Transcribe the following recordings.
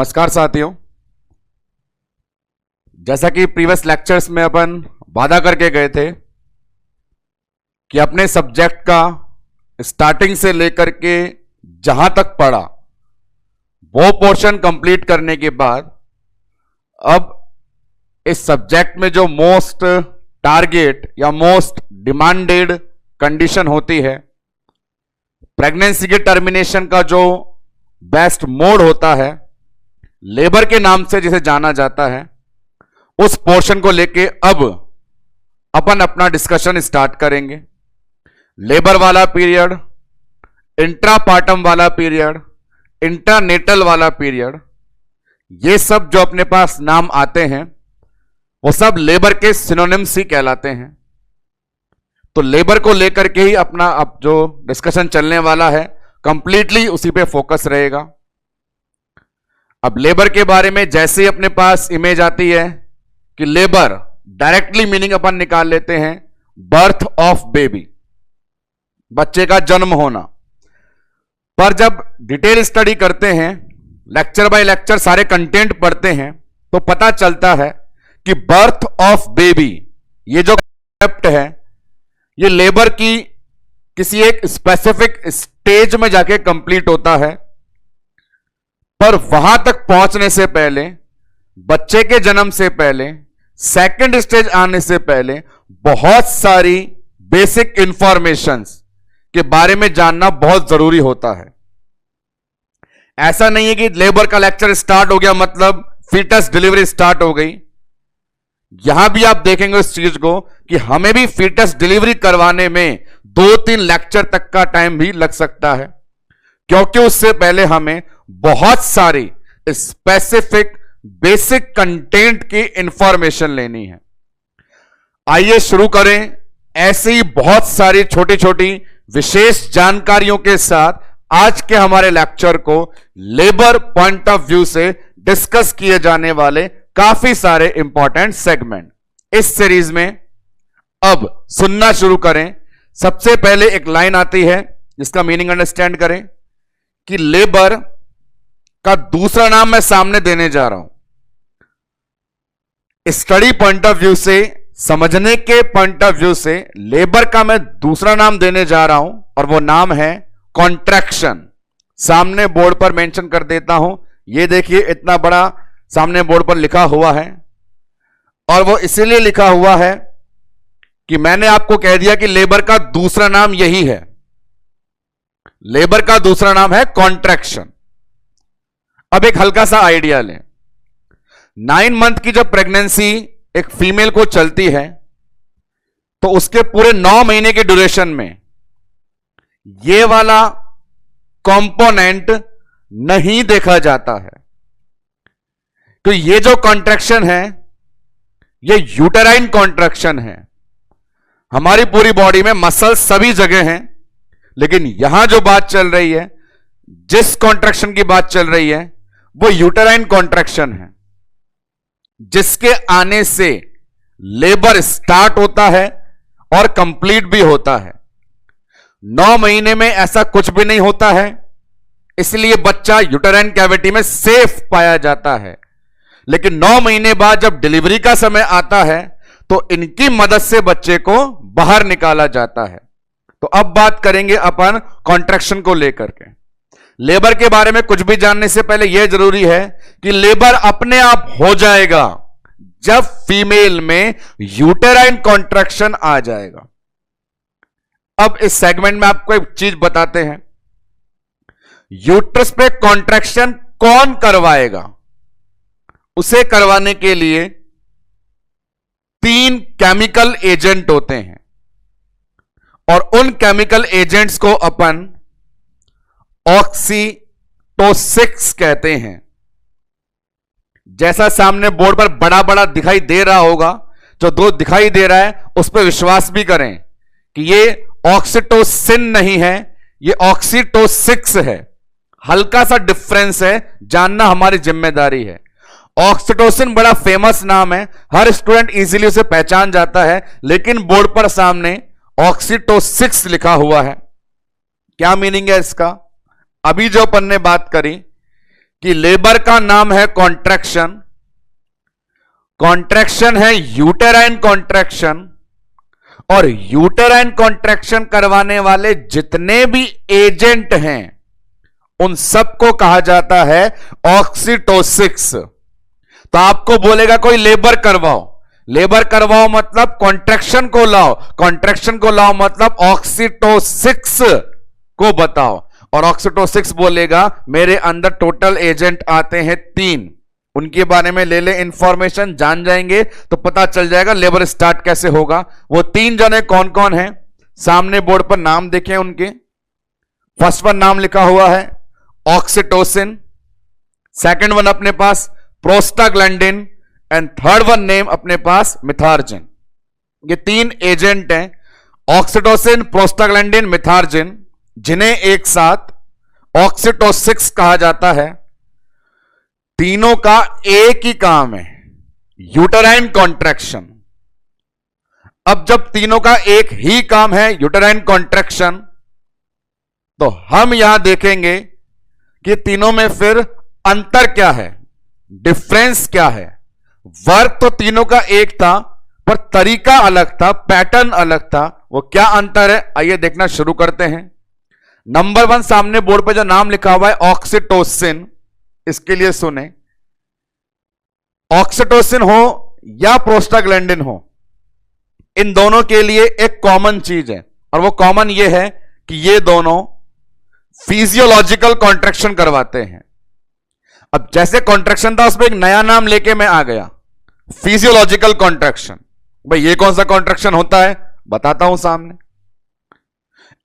नमस्कार साथियों। जैसा कि प्रीवियस लेक्चर्स में अपन वादा करके गए थे कि अपने सब्जेक्ट का स्टार्टिंग से लेकर के जहां तक पढ़ा वो पोर्शन कंप्लीट करने के बाद अब इस सब्जेक्ट में जो मोस्ट टारगेट या मोस्ट डिमांडेड कंडीशन होती है, प्रेगनेंसी के टर्मिनेशन का जो बेस्ट मोड होता है, लेबर के नाम से जिसे जाना जाता है, उस पोर्शन को लेके अब अपन अपना डिस्कशन स्टार्ट करेंगे। लेबर वाला पीरियड, इंट्रापार्टम वाला पीरियड, इंटरनेटल वाला पीरियड, ये सब जो अपने पास नाम आते हैं वो सब लेबर के सिनोनिम्स ही कहलाते हैं। तो लेबर को लेकर के ही अपना अब जो डिस्कशन चलने वाला है कंप्लीटली उसी पे फोकस रहेगा। अब लेबर के बारे में जैसे ही अपने पास इमेज आती है कि लेबर, डायरेक्टली मीनिंग अपन निकाल लेते हैं बर्थ ऑफ बेबी, बच्चे का जन्म होना। पर जब डिटेल स्टडी करते हैं, लेक्चर बाय लेक्चर सारे कंटेंट पढ़ते हैं, तो पता चलता है कि बर्थ ऑफ बेबी ये जो कॉन्सेप्ट है ये लेबर की किसी एक स्पेसिफिक स्टेज में जाके कंप्लीट होता है। पर वहां तक पहुंचने से पहले, बच्चे के जन्म से पहले, सेकंड स्टेज आने से पहले बहुत सारी बेसिक इंफॉर्मेशंस के बारे में जानना बहुत जरूरी होता है। ऐसा नहीं है कि लेबर का लेक्चर स्टार्ट हो गया मतलब फीटस डिलीवरी स्टार्ट हो गई। यहां भी आप देखेंगे इस चीज को कि हमें भी फीटस डिलीवरी करवाने में 2-3 लेक्चर तक का टाइम भी लग सकता है, क्योंकि उससे पहले हमें बहुत सारी स्पेसिफिक बेसिक कंटेंट की इंफॉर्मेशन लेनी है। आइए शुरू करें ऐसी ही बहुत सारी छोटी छोटी विशेष जानकारियों के साथ आज के हमारे लेक्चर को लेबर पॉइंट ऑफ व्यू से डिस्कस किए जाने वाले काफी सारे इंपॉर्टेंट सेगमेंट इस सीरीज में। अब सुनना शुरू करें। सबसे पहले एक लाइन आती है जिसका मीनिंग अंडरस्टैंड करें कि लेबर का दूसरा नाम मैं सामने देने जा रहा हूं। स्टडी पॉइंट ऑफ व्यू से, समझने के पॉइंट ऑफ व्यू से लेबर का मैं दूसरा नाम देने जा रहा हूं और वो नाम है कॉन्ट्रैक्शन। सामने बोर्ड पर मेंशन कर देता हूं, ये देखिए इतना बड़ा सामने बोर्ड पर लिखा हुआ है, और वो इसीलिए लिखा हुआ है कि मैंने आपको कह दिया कि लेबर का दूसरा नाम यही है। लेबर का दूसरा नाम है कॉन्ट्रैक्शन। अब एक हल्का सा आइडिया लें। 9 मंथ की जब प्रेगनेंसी एक फीमेल को चलती है तो उसके पूरे 9 महीने के ड्यूरेशन में ये वाला कंपोनेंट नहीं देखा जाता है। तो ये जो कॉन्ट्रैक्शन है ये यूटेराइन कॉन्ट्रैक्शन है। हमारी पूरी बॉडी में मसल्स सभी जगह हैं, लेकिन यहां जो बात चल रही है, जिस कॉन्ट्रैक्शन की बात चल रही है, वो यूटेराइन कॉन्ट्रैक्शन है, जिसके आने से लेबर स्टार्ट होता है और कंप्लीट भी होता है। 9 महीने में ऐसा कुछ भी नहीं होता है, इसलिए बच्चा यूटेराइन कैविटी में सेफ पाया जाता है। लेकिन 9 महीने बाद जब डिलीवरी का समय आता है तो इनकी मदद से बच्चे को बाहर निकाला जाता है। तो अब बात करेंगे अपन कॉन्ट्रैक्शन को लेकर के। लेबर के बारे में कुछ भी जानने से पहले यह जरूरी है कि लेबर अपने आप हो जाएगा जब फीमेल में यूटेराइन कॉन्ट्रैक्शन आ जाएगा। अब इस सेगमेंट में आपको एक चीज बताते हैं, यूट्रस पे कॉन्ट्रैक्शन कौन करवाएगा? उसे करवाने के लिए 3 केमिकल एजेंट होते हैं, और उन केमिकल एजेंट्स को अपन ऑक्सीटोसिक्स कहते हैं। जैसा सामने बोर्ड पर बड़ा बड़ा दिखाई दे रहा होगा, जो 2 दिखाई दे रहा है उस पर विश्वास भी करें कि ये ऑक्सीटोसिन नहीं है, ये ऑक्सीटोसिक्स है। हल्का सा डिफरेंस है, जानना हमारी जिम्मेदारी है। ऑक्सीटोसिन बड़ा फेमस नाम है, हर स्टूडेंट इजीली उसे पहचान जाता है, लेकिन बोर्ड पर सामने ऑक्सीटोसिक्स लिखा हुआ है। क्या मीनिंग है इसका? अभी जो अपन ने बात करी कि लेबर का नाम है कॉन्ट्रैक्शन, कॉन्ट्रैक्शन है यूटेराइन कॉन्ट्रैक्शन, और यूटेराइन कॉन्ट्रैक्शन करवाने वाले जितने भी एजेंट हैं उन सबको कहा जाता है ऑक्सीटोसिक्स। तो आपको बोलेगा कोई लेबर करवाओ, लेबर करवाओ मतलब कॉन्ट्रैक्शन को लाओ, कॉन्ट्रैक्शन को लाओ मतलब ऑक्सीटोसिक्स को बताओ, और ऑक्सीटोसिक्स बोलेगा मेरे अंदर टोटल एजेंट आते हैं 3, उनके बारे में ले ले इंफॉर्मेशन, जान जाएंगे तो पता चल जाएगा लेबर स्टार्ट कैसे होगा। वो 3 जने कौन कौन है, सामने बोर्ड पर नाम देखें उनके। फर्स्ट वन नाम लिखा हुआ है ऑक्सीटोसिन, सेकंड वन अपने पास prostaglandin, and third one name अपने पास मिथार्जिन। ये 3 एजेंट हैं, ऑक्सीटोसिन, प्रोस्टाग्लैंडिन, मिथार्जिन, जिन्हें एक साथ ऑक्सीटोसिक्स कहा जाता है। तीनों का एक ही काम है, यूटेराइन कॉन्ट्रैक्शन। अब जब तीनों का एक ही काम है यूटेराइन कॉन्ट्रैक्शन, तो हम यहां देखेंगे कि तीनों में फिर अंतर क्या है, डिफरेंस क्या है। वर्क तो तीनों का एक था पर तरीका अलग था, पैटर्न अलग था। वो क्या अंतर है आइए देखना शुरू करते हैं। नंबर 1 सामने बोर्ड पे जो नाम लिखा हुआ है ऑक्सीटोसिन, इसके लिए सुने। ऑक्सीटोसिन हो या प्रोस्टाग्लैंडिन हो, इन दोनों के लिए एक कॉमन चीज है, और वो कॉमन ये है कि ये दोनों फिजियोलॉजिकल कॉन्ट्रैक्शन करवाते हैं। अब जैसे कॉन्ट्रैक्शन था उसमें एक नया नाम लेके मैं आ गया, फिजियोलॉजिकल कॉन्ट्रैक्शन। भाई ये कौन सा कॉन्ट्रैक्शन होता है बताता हूं सामने।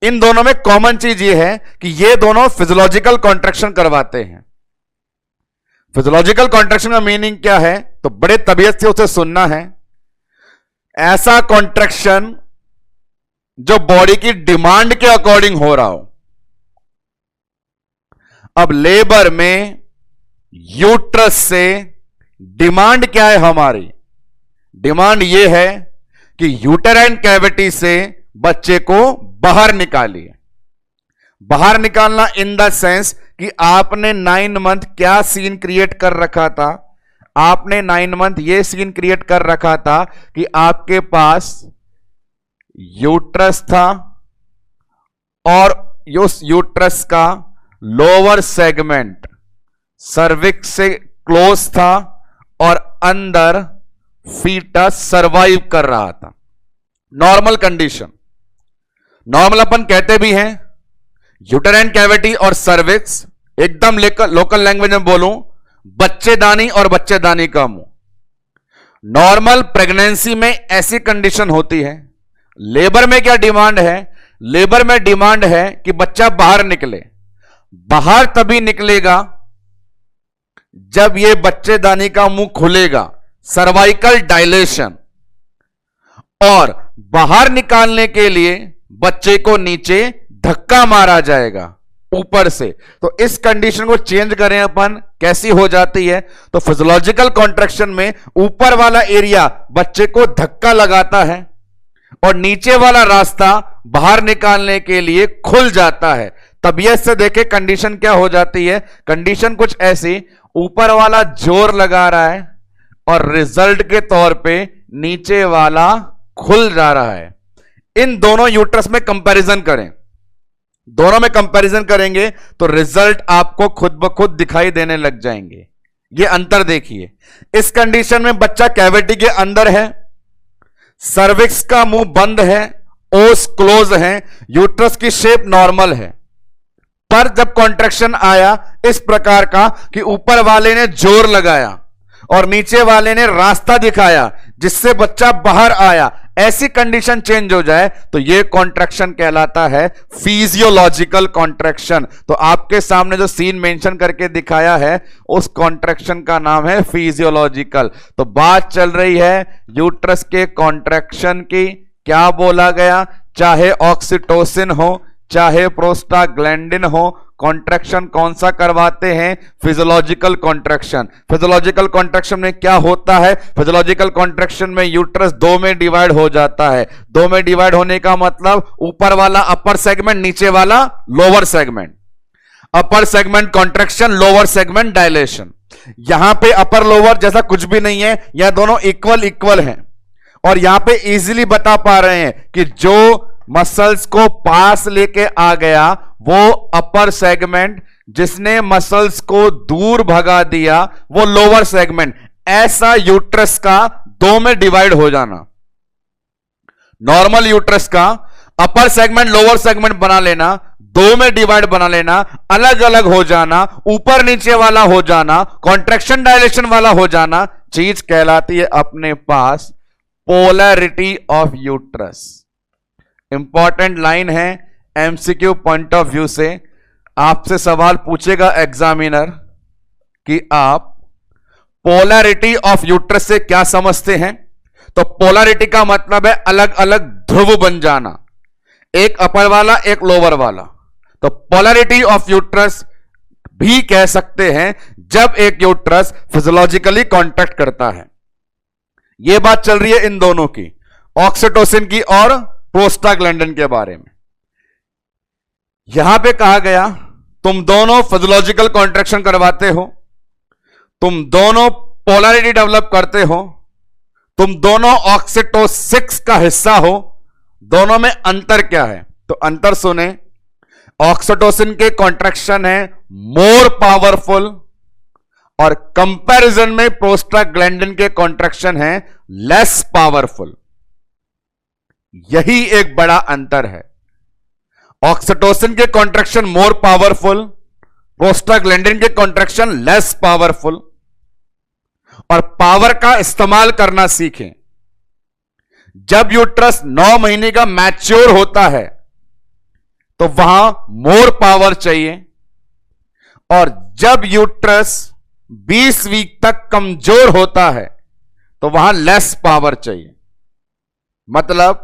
इन दोनों में कॉमन चीज ये है कि ये दोनों फिजियोलॉजिकल कॉन्ट्रैक्शन करवाते हैं। फिजियोलॉजिकल कॉन्ट्रैक्शन का मीनिंग क्या है, तो बड़े तबीयत से उसे सुनना है। ऐसा कॉन्ट्रैक्शन जो बॉडी की डिमांड के अकॉर्डिंग हो रहा हो। अब लेबर में यूट्रस से डिमांड क्या है, हमारी डिमांड यह है कि यूटेराइन कैविटी से बच्चे को बाहर निकालिए। बाहर निकालना इन द सेंस कि आपने 9 मंथ क्या सीन क्रिएट कर रखा था, आपने 9 मंथ ये सीन क्रिएट कर रखा था कि आपके पास यूट्रस था और उस यूट्रस का लोअर सेगमेंट सर्विक्स से क्लोज था और अंदर फीटस सरवाइव कर रहा था। नॉर्मल कंडीशन, नॉर्मल अपन कहते भी हैं यूटेराइन कैविटी और सर्विक्स, एकदम लोकल लैंग्वेज में बोलूं बच्चेदानी और बच्चेदानी का मुंह। नॉर्मल प्रेगनेंसी में ऐसी कंडीशन होती है। लेबर में क्या डिमांड है, लेबर में डिमांड है कि बच्चा बाहर निकले। बाहर तभी निकलेगा जब ये बच्चेदानी का मुंह खुलेगा, सर्वाइकल डायलेशन, और बाहर निकालने के लिए बच्चे को नीचे धक्का मारा जाएगा ऊपर से। तो इस कंडीशन को चेंज करें अपन, कैसी हो जाती है, तो फिजियोलॉजिकल कॉन्ट्रैक्शन में ऊपर वाला एरिया बच्चे को धक्का लगाता है और नीचे वाला रास्ता बाहर निकालने के लिए खुल जाता है। तबीयत से देखे कंडीशन क्या हो जाती है, कंडीशन कुछ ऐसी, ऊपर वाला जोर लगा रहा है और रिजल्ट के तौर पे नीचे वाला खुल जा रहा है। इन दोनों यूट्रस में कंपैरिजन करें, दोनों में कंपैरिजन करेंगे तो रिजल्ट आपको खुद ब खुद दिखाई देने लग जाएंगे। ये अंतर देखिए, इस कंडीशन में बच्चा कैविटी के अंदर है, सर्विक्स का मुंह बंद है, ओस क्लोज है, यूट्रस की शेप नॉर्मल है। पर जब कॉन्ट्रैक्शन आया इस प्रकार का कि ऊपर वाले ने जोर लगाया और नीचे वाले ने रास्ता दिखाया जिससे बच्चा बाहर आया, ऐसी कंडीशन चेंज हो जाए तो यह कॉन्ट्रैक्शन कहलाता है फिजियोलॉजिकल कॉन्ट्रैक्शन। तो आपके सामने जो सीन मेंशन करके दिखाया है उस कॉन्ट्रैक्शन का नाम है फिजियोलॉजिकल। तो बात चल रही है यूट्रस के कॉन्ट्रैक्शन की। क्या बोला गया, चाहे ऑक्सीटोसिन हो चाहे प्रोस्टाग्लैंडिन हो, कॉन्ट्रैक्शन कौन सा करवाते हैं, फिजियोलॉजिकल कॉन्ट्रैक्शन। फिजियोलॉजिकल कॉन्ट्रैक्शन में क्या होता है, फिजियोलॉजिकल कॉन्ट्रैक्शन में यूट्रस 2 में डिवाइड हो जाता है। 2 में डिवाइड होने का मतलब ऊपर वाला अपर सेगमेंट, नीचे वाला lower segment. Upper segment contraction, lower segment dilation. यहां पे अपर लोअर जैसा कुछ भी नहीं है, यह दोनों इक्वल इक्वल हैं। और यहां पे इजीली बता पा रहे हैं कि जो मसल्स को पास लेके आ गया वो अपर सेगमेंट, जिसने मसल्स को दूर भगा दिया वो लोअर सेगमेंट। ऐसा यूट्रस का दो में डिवाइड हो जाना, नॉर्मल यूट्रस का अपर सेगमेंट लोअर सेगमेंट बना लेना, दो में डिवाइड बना लेना, अलग अलग हो जाना, ऊपर नीचे वाला हो जाना, कॉन्ट्रैक्शन डायलेशन वाला हो जाना, चीज कहलाती है अपने पास polarity of uterus. Important line है, एमसीक्यू पॉइंट ऑफ व्यू से आपसे सवाल पूछेगा एग्जामिनर कि आप पोलैरिटी ऑफ यूट्रस से क्या समझते हैं। तो पोलैरिटी का मतलब है अलग अलग ध्रुव बन जाना, एक अपर वाला एक लोअर वाला। तो पोलैरिटी ऑफ यूट्रस भी कह सकते हैं जब एक यूट्रस फिजियोलॉजिकली कॉन्ट्रैक्ट करता है। यह बात चल रही है इन दोनों की, ऑक्सीटोसिन की और प्रोस्टाग्लैंडिन के बारे में। यहां पे कहा गया तुम दोनों फिजियोलॉजिकल कॉन्ट्रैक्शन करवाते हो, तुम दोनों पोलैरिटी डेवलप करते हो, तुम दोनों ऑक्सीटोसिन का हिस्सा हो, दोनों में अंतर क्या है? तो अंतर सुने, ऑक्सीटोसिन के कॉन्ट्रैक्शन है मोर पावरफुल और कंपैरिजन में प्रोस्टाग्लैंडिन के कॉन्ट्रैक्शन है लेस पावरफुल। यही एक बड़ा अंतर है। ऑक्सीटोसिन के कॉन्ट्रैक्शन मोर पावरफुल, प्रोस्टाग्लैंडिन के कॉन्ट्रैक्शन लेस पावरफुल। और पावर का इस्तेमाल करना सीखें। जब यूट्रस 9 महीने का मैच्योर होता है तो वहां मोर पावर चाहिए, और जब यूट्रस 20 वीक तक कमजोर होता है तो वहां लेस पावर चाहिए। मतलब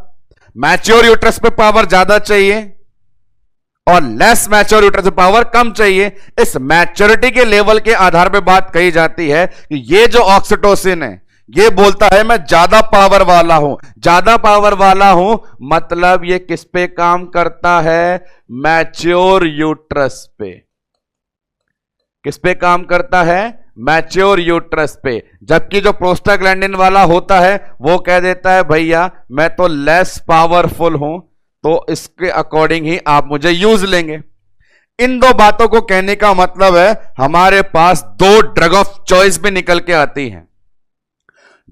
मैच्योर यूट्रस पे पावर ज्यादा चाहिए और लेस मैच्योर यूट्रस पे पावर कम चाहिए। इस मैच्योरिटी के लेवल के आधार पे बात कही जाती है कि ये जो ऑक्सीटोसिन है ये बोलता है मैं ज्यादा पावर वाला हूं। ज्यादा पावर वाला हूं मतलब ये किस पे काम करता है? मैच्योर यूट्रस पे। किस पे काम करता है? मैच्योर यूट्रस पे। जबकि जो प्रोस्टाग्लैंडिन वाला होता है वो कह देता है भैया मैं तो लेस पावरफुल हूं, तो इसके अकॉर्डिंग ही आप मुझे यूज लेंगे। इन दो बातों को कहने का मतलब है हमारे पास दो ड्रग ऑफ चॉइस भी निकल के आती हैं।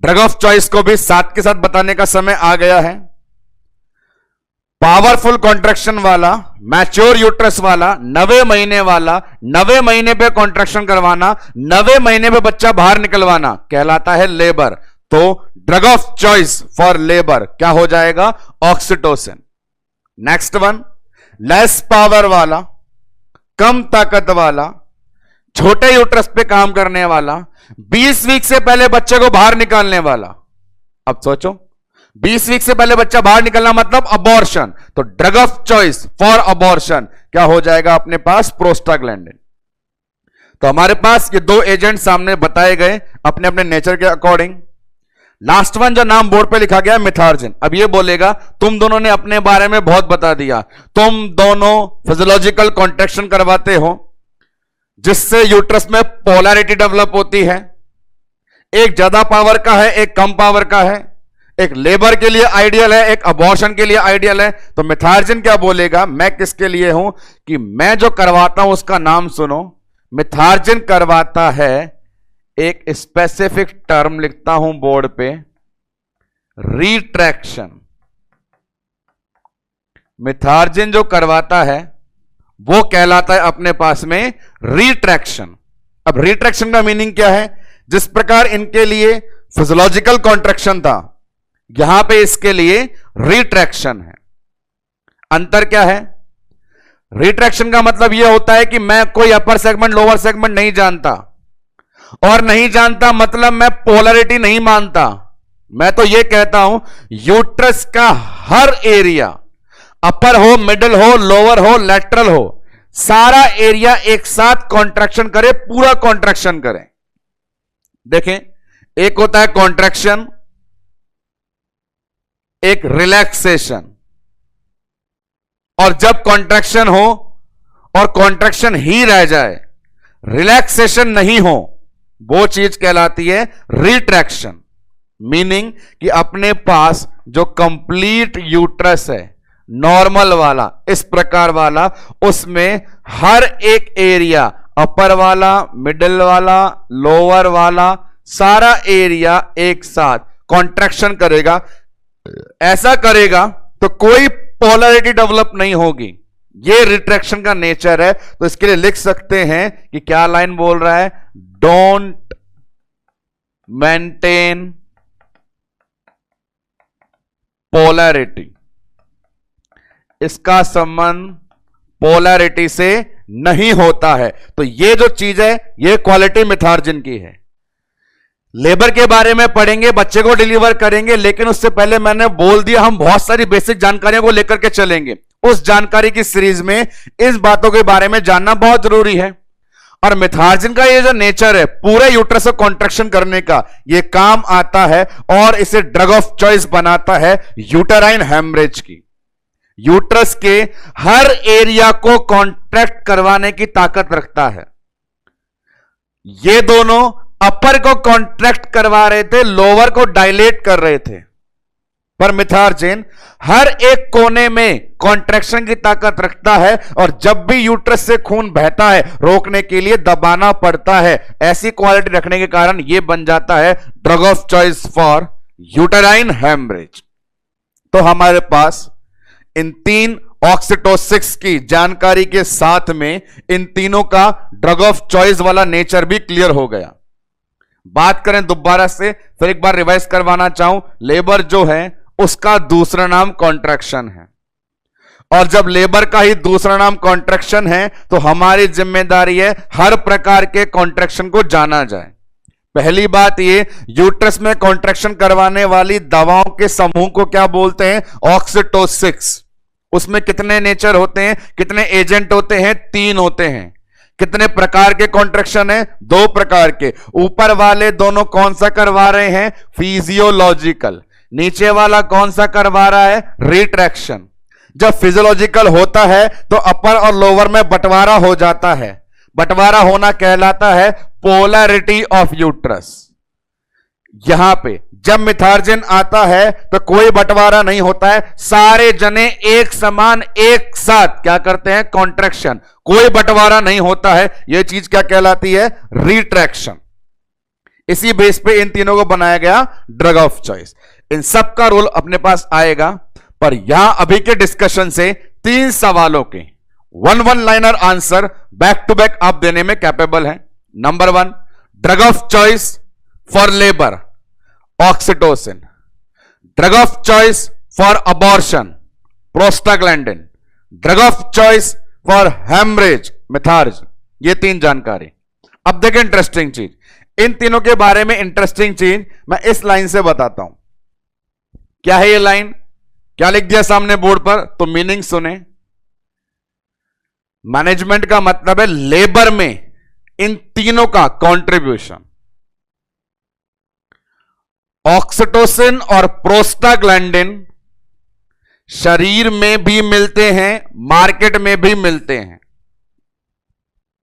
ड्रग ऑफ चॉइस को भी साथ के साथ बताने का समय आ गया है। पावरफुल कॉन्ट्रैक्शन वाला, मैच्योर यूट्रस वाला, 90 महीने वाला, 90 महीने पे कॉन्ट्रैक्शन करवाना, 90 महीने पे बच्चा बाहर निकलवाना कहलाता है लेबर। तो drug of choice for labour क्या हो जाएगा? Oxytocin. Next one, less power वाला, कम ताकत वाला, छोटे यूट्रस पे काम करने वाला, 20 वीक से पहले बच्चे को बाहर निकालने वाला। अब सोचो 20 वीक से पहले बच्चा बाहर निकलना मतलब अबॉर्शन। तो drug of choice for abortion क्या हो जाएगा अपने पास? प्रोस्टाग्लैंडिन। तो हमारे पास ये दो एजेंट सामने बताए गए अपने अपने नेचर के अकॉर्डिंग। लास्ट वन जो नाम बोर्ड पे लिखा गया मिथार्जिन। अब ये बोलेगा तुम दोनों ने अपने बारे में बहुत बता दिया, तुम दोनों फिजियोलॉजिकल कॉन्ट्रैक्शन करवाते हो जिससे यूट्रस में पोलैरिटी डेवलप होती है। एक ज्यादा पावर का है, एक कम पावर का है, एक लेबर के लिए आइडियल है, एक अबॉर्शन के लिए आइडियल है। तो मिथार्जिन क्या बोलेगा? मैं किसके लिए हूं कि मैं जो करवाता हूं उसका नाम सुनो। मिथार्जिन करवाता है, एक स्पेसिफिक टर्म लिखता हूं बोर्ड पे, रिट्रैक्शन। मिथार्जिन जो करवाता है वो कहलाता है अपने पास में रिट्रैक्शन। अब रिट्रैक्शन का मीनिंग क्या है? जिस प्रकार इनके लिए फिजियोलॉजिकल कॉन्ट्रैक्शन था, यहां पे इसके लिए रिट्रैक्शन है। अंतर क्या है? रिट्रैक्शन का मतलब यह होता है कि मैं कोई अपर सेगमेंट लोअर सेगमेंट नहीं जानता, और नहीं जानता मतलब मैं पोलैरिटी नहीं मानता। मैं तो यह कहता हूं यूट्रस का हर एरिया, अपर हो, मिडिल हो, लोअर हो, लैटरल हो, सारा एरिया एक साथ कॉन्ट्रैक्शन करे, पूरा कॉन्ट्रैक्शन करे। देखें, एक होता है कॉन्ट्रैक्शन, एक रिलैक्सेशन। और जब कॉन्ट्रैक्शन हो और कॉन्ट्रैक्शन ही रह जाए, रिलैक्सेशन नहीं हो, वो चीज कहलाती है रिट्रैक्शन। मीनिंग कि अपने पास जो कंप्लीट यूट्रस है, नॉर्मल वाला, इस प्रकार वाला, उसमें हर एक एरिया, अपर वाला, मिडिल वाला, लोअर वाला, सारा एरिया एक साथ कॉन्ट्रैक्शन करेगा। ऐसा करेगा तो कोई पोलैरिटी डेवलप नहीं होगी। ये रिट्रैक्शन का नेचर है। तो इसके लिए लिख सकते हैं कि क्या लाइन बोल रहा है, डोंट मेंटेन पोलैरिटी। इसका संबंध पोलैरिटी से नहीं होता है। तो ये जो चीज है, ये क्वालिटी मिथार्जिन की है। लेबर के बारे में पढ़ेंगे, बच्चे को डिलीवर करेंगे, लेकिन उससे पहले मैंने बोल दिया हम बहुत सारी बेसिक जानकारियों को लेकर के चलेंगे। उस जानकारी की सीरीज में इस बातों के बारे में जानना बहुत जरूरी है। और मिथार्जिन का ये जो नेचर है, पूरे यूट्रस को कॉन्ट्रैक्शन करने का, ये काम आता है और इसे ड्रग ऑफ चॉइस बनाता है यूटेराइन हेमरेज की। यूट्रस के हर एरिया को कॉन्ट्रैक्ट करवाने की ताकत रखता है। ये दोनों अपर को कॉन्ट्रैक्ट करवा रहे थे, लोअर को डायलेट कर रहे थे, पर मिथार्जिन हर एक कोने में कॉन्ट्रैक्शन की ताकत रखता है। और जब भी यूट्रस से खून बहता है, रोकने के लिए दबाना पड़ता है। ऐसी क्वालिटी रखने के कारण यह बन जाता है drug of choice for uterine haemorrhage. तो हमारे पास इन तीन ऑक्सीटोसिस की जानकारी के साथ में इन तीनों का ड्रग ऑफ चॉइस वाला नेचर भी क्लियर हो गया। बात करें दोबारा से, फिर एक बार रिवाइज करवाना चाहूं, लेबर जो है उसका दूसरा नाम कॉन्ट्रैक्शन है। और जब लेबर का ही दूसरा नाम कॉन्ट्रैक्शन है, तो हमारी जिम्मेदारी है हर प्रकार के कॉन्ट्रैक्शन को जाना जाए। पहली बात ये, यूट्रस में कॉन्ट्रैक्शन करवाने वाली दवाओं के समूह को क्या बोलते हैं, ऑक्सीटोसिस। उसमें कितने नेचर होते हैं, कितने एजेंट होते हैं, 3 होते हैं। कितने प्रकार के कॉन्ट्रैक्शन है, 2 प्रकार के। ऊपर वाले दोनों कौन सा करवा रहे हैं, फिजियोलॉजिकल। नीचे वाला कौन सा करवा रहा है, रिट्रैक्शन। जब फिजियोलॉजिकल होता है तो अपर और लोअर में बंटवारा हो जाता है। बंटवारा होना कहलाता है पोलैरिटी ऑफ यूट्रस। यहां पे जब मिथार्जिन आता है तो कोई बंटवारा नहीं होता है, सारे जने एक समान एक साथ क्या करते हैं, कॉन्ट्रैक्शन। कोई बंटवारा नहीं होता है। यह चीज क्या कहलाती है, रिट्रैक्शन। इसी बेस पे इन तीनों को बनाया गया ड्रग ऑफ चॉइस। इन सब का रोल अपने पास आएगा, पर यहां अभी के डिस्कशन से 3 सवालों के 1 liner answer back to back आप देने में कैपेबल हैं। Number 1, drug of choice for labour, oxytocin. Drug of choice for abortion, prostaglandin. Drug of choice for haemorrhage, methergine. ये 3 जानकारी। अब देखें इंटरेस्टिंग चीज, इन तीनों के बारे में इंटरेस्टिंग चीज मैं इस लाइन से बताता हूं। क्या है ये लाइन, क्या लिख दिया सामने बोर्ड पर, तो मीनिंग सुने। मैनेजमेंट का मतलब है लेबर में इन तीनों का कंट्रीब्यूशन। ऑक्सीटोसिन और प्रोस्टाग्लैंडिन शरीर में भी मिलते हैं, मार्केट में भी मिलते हैं।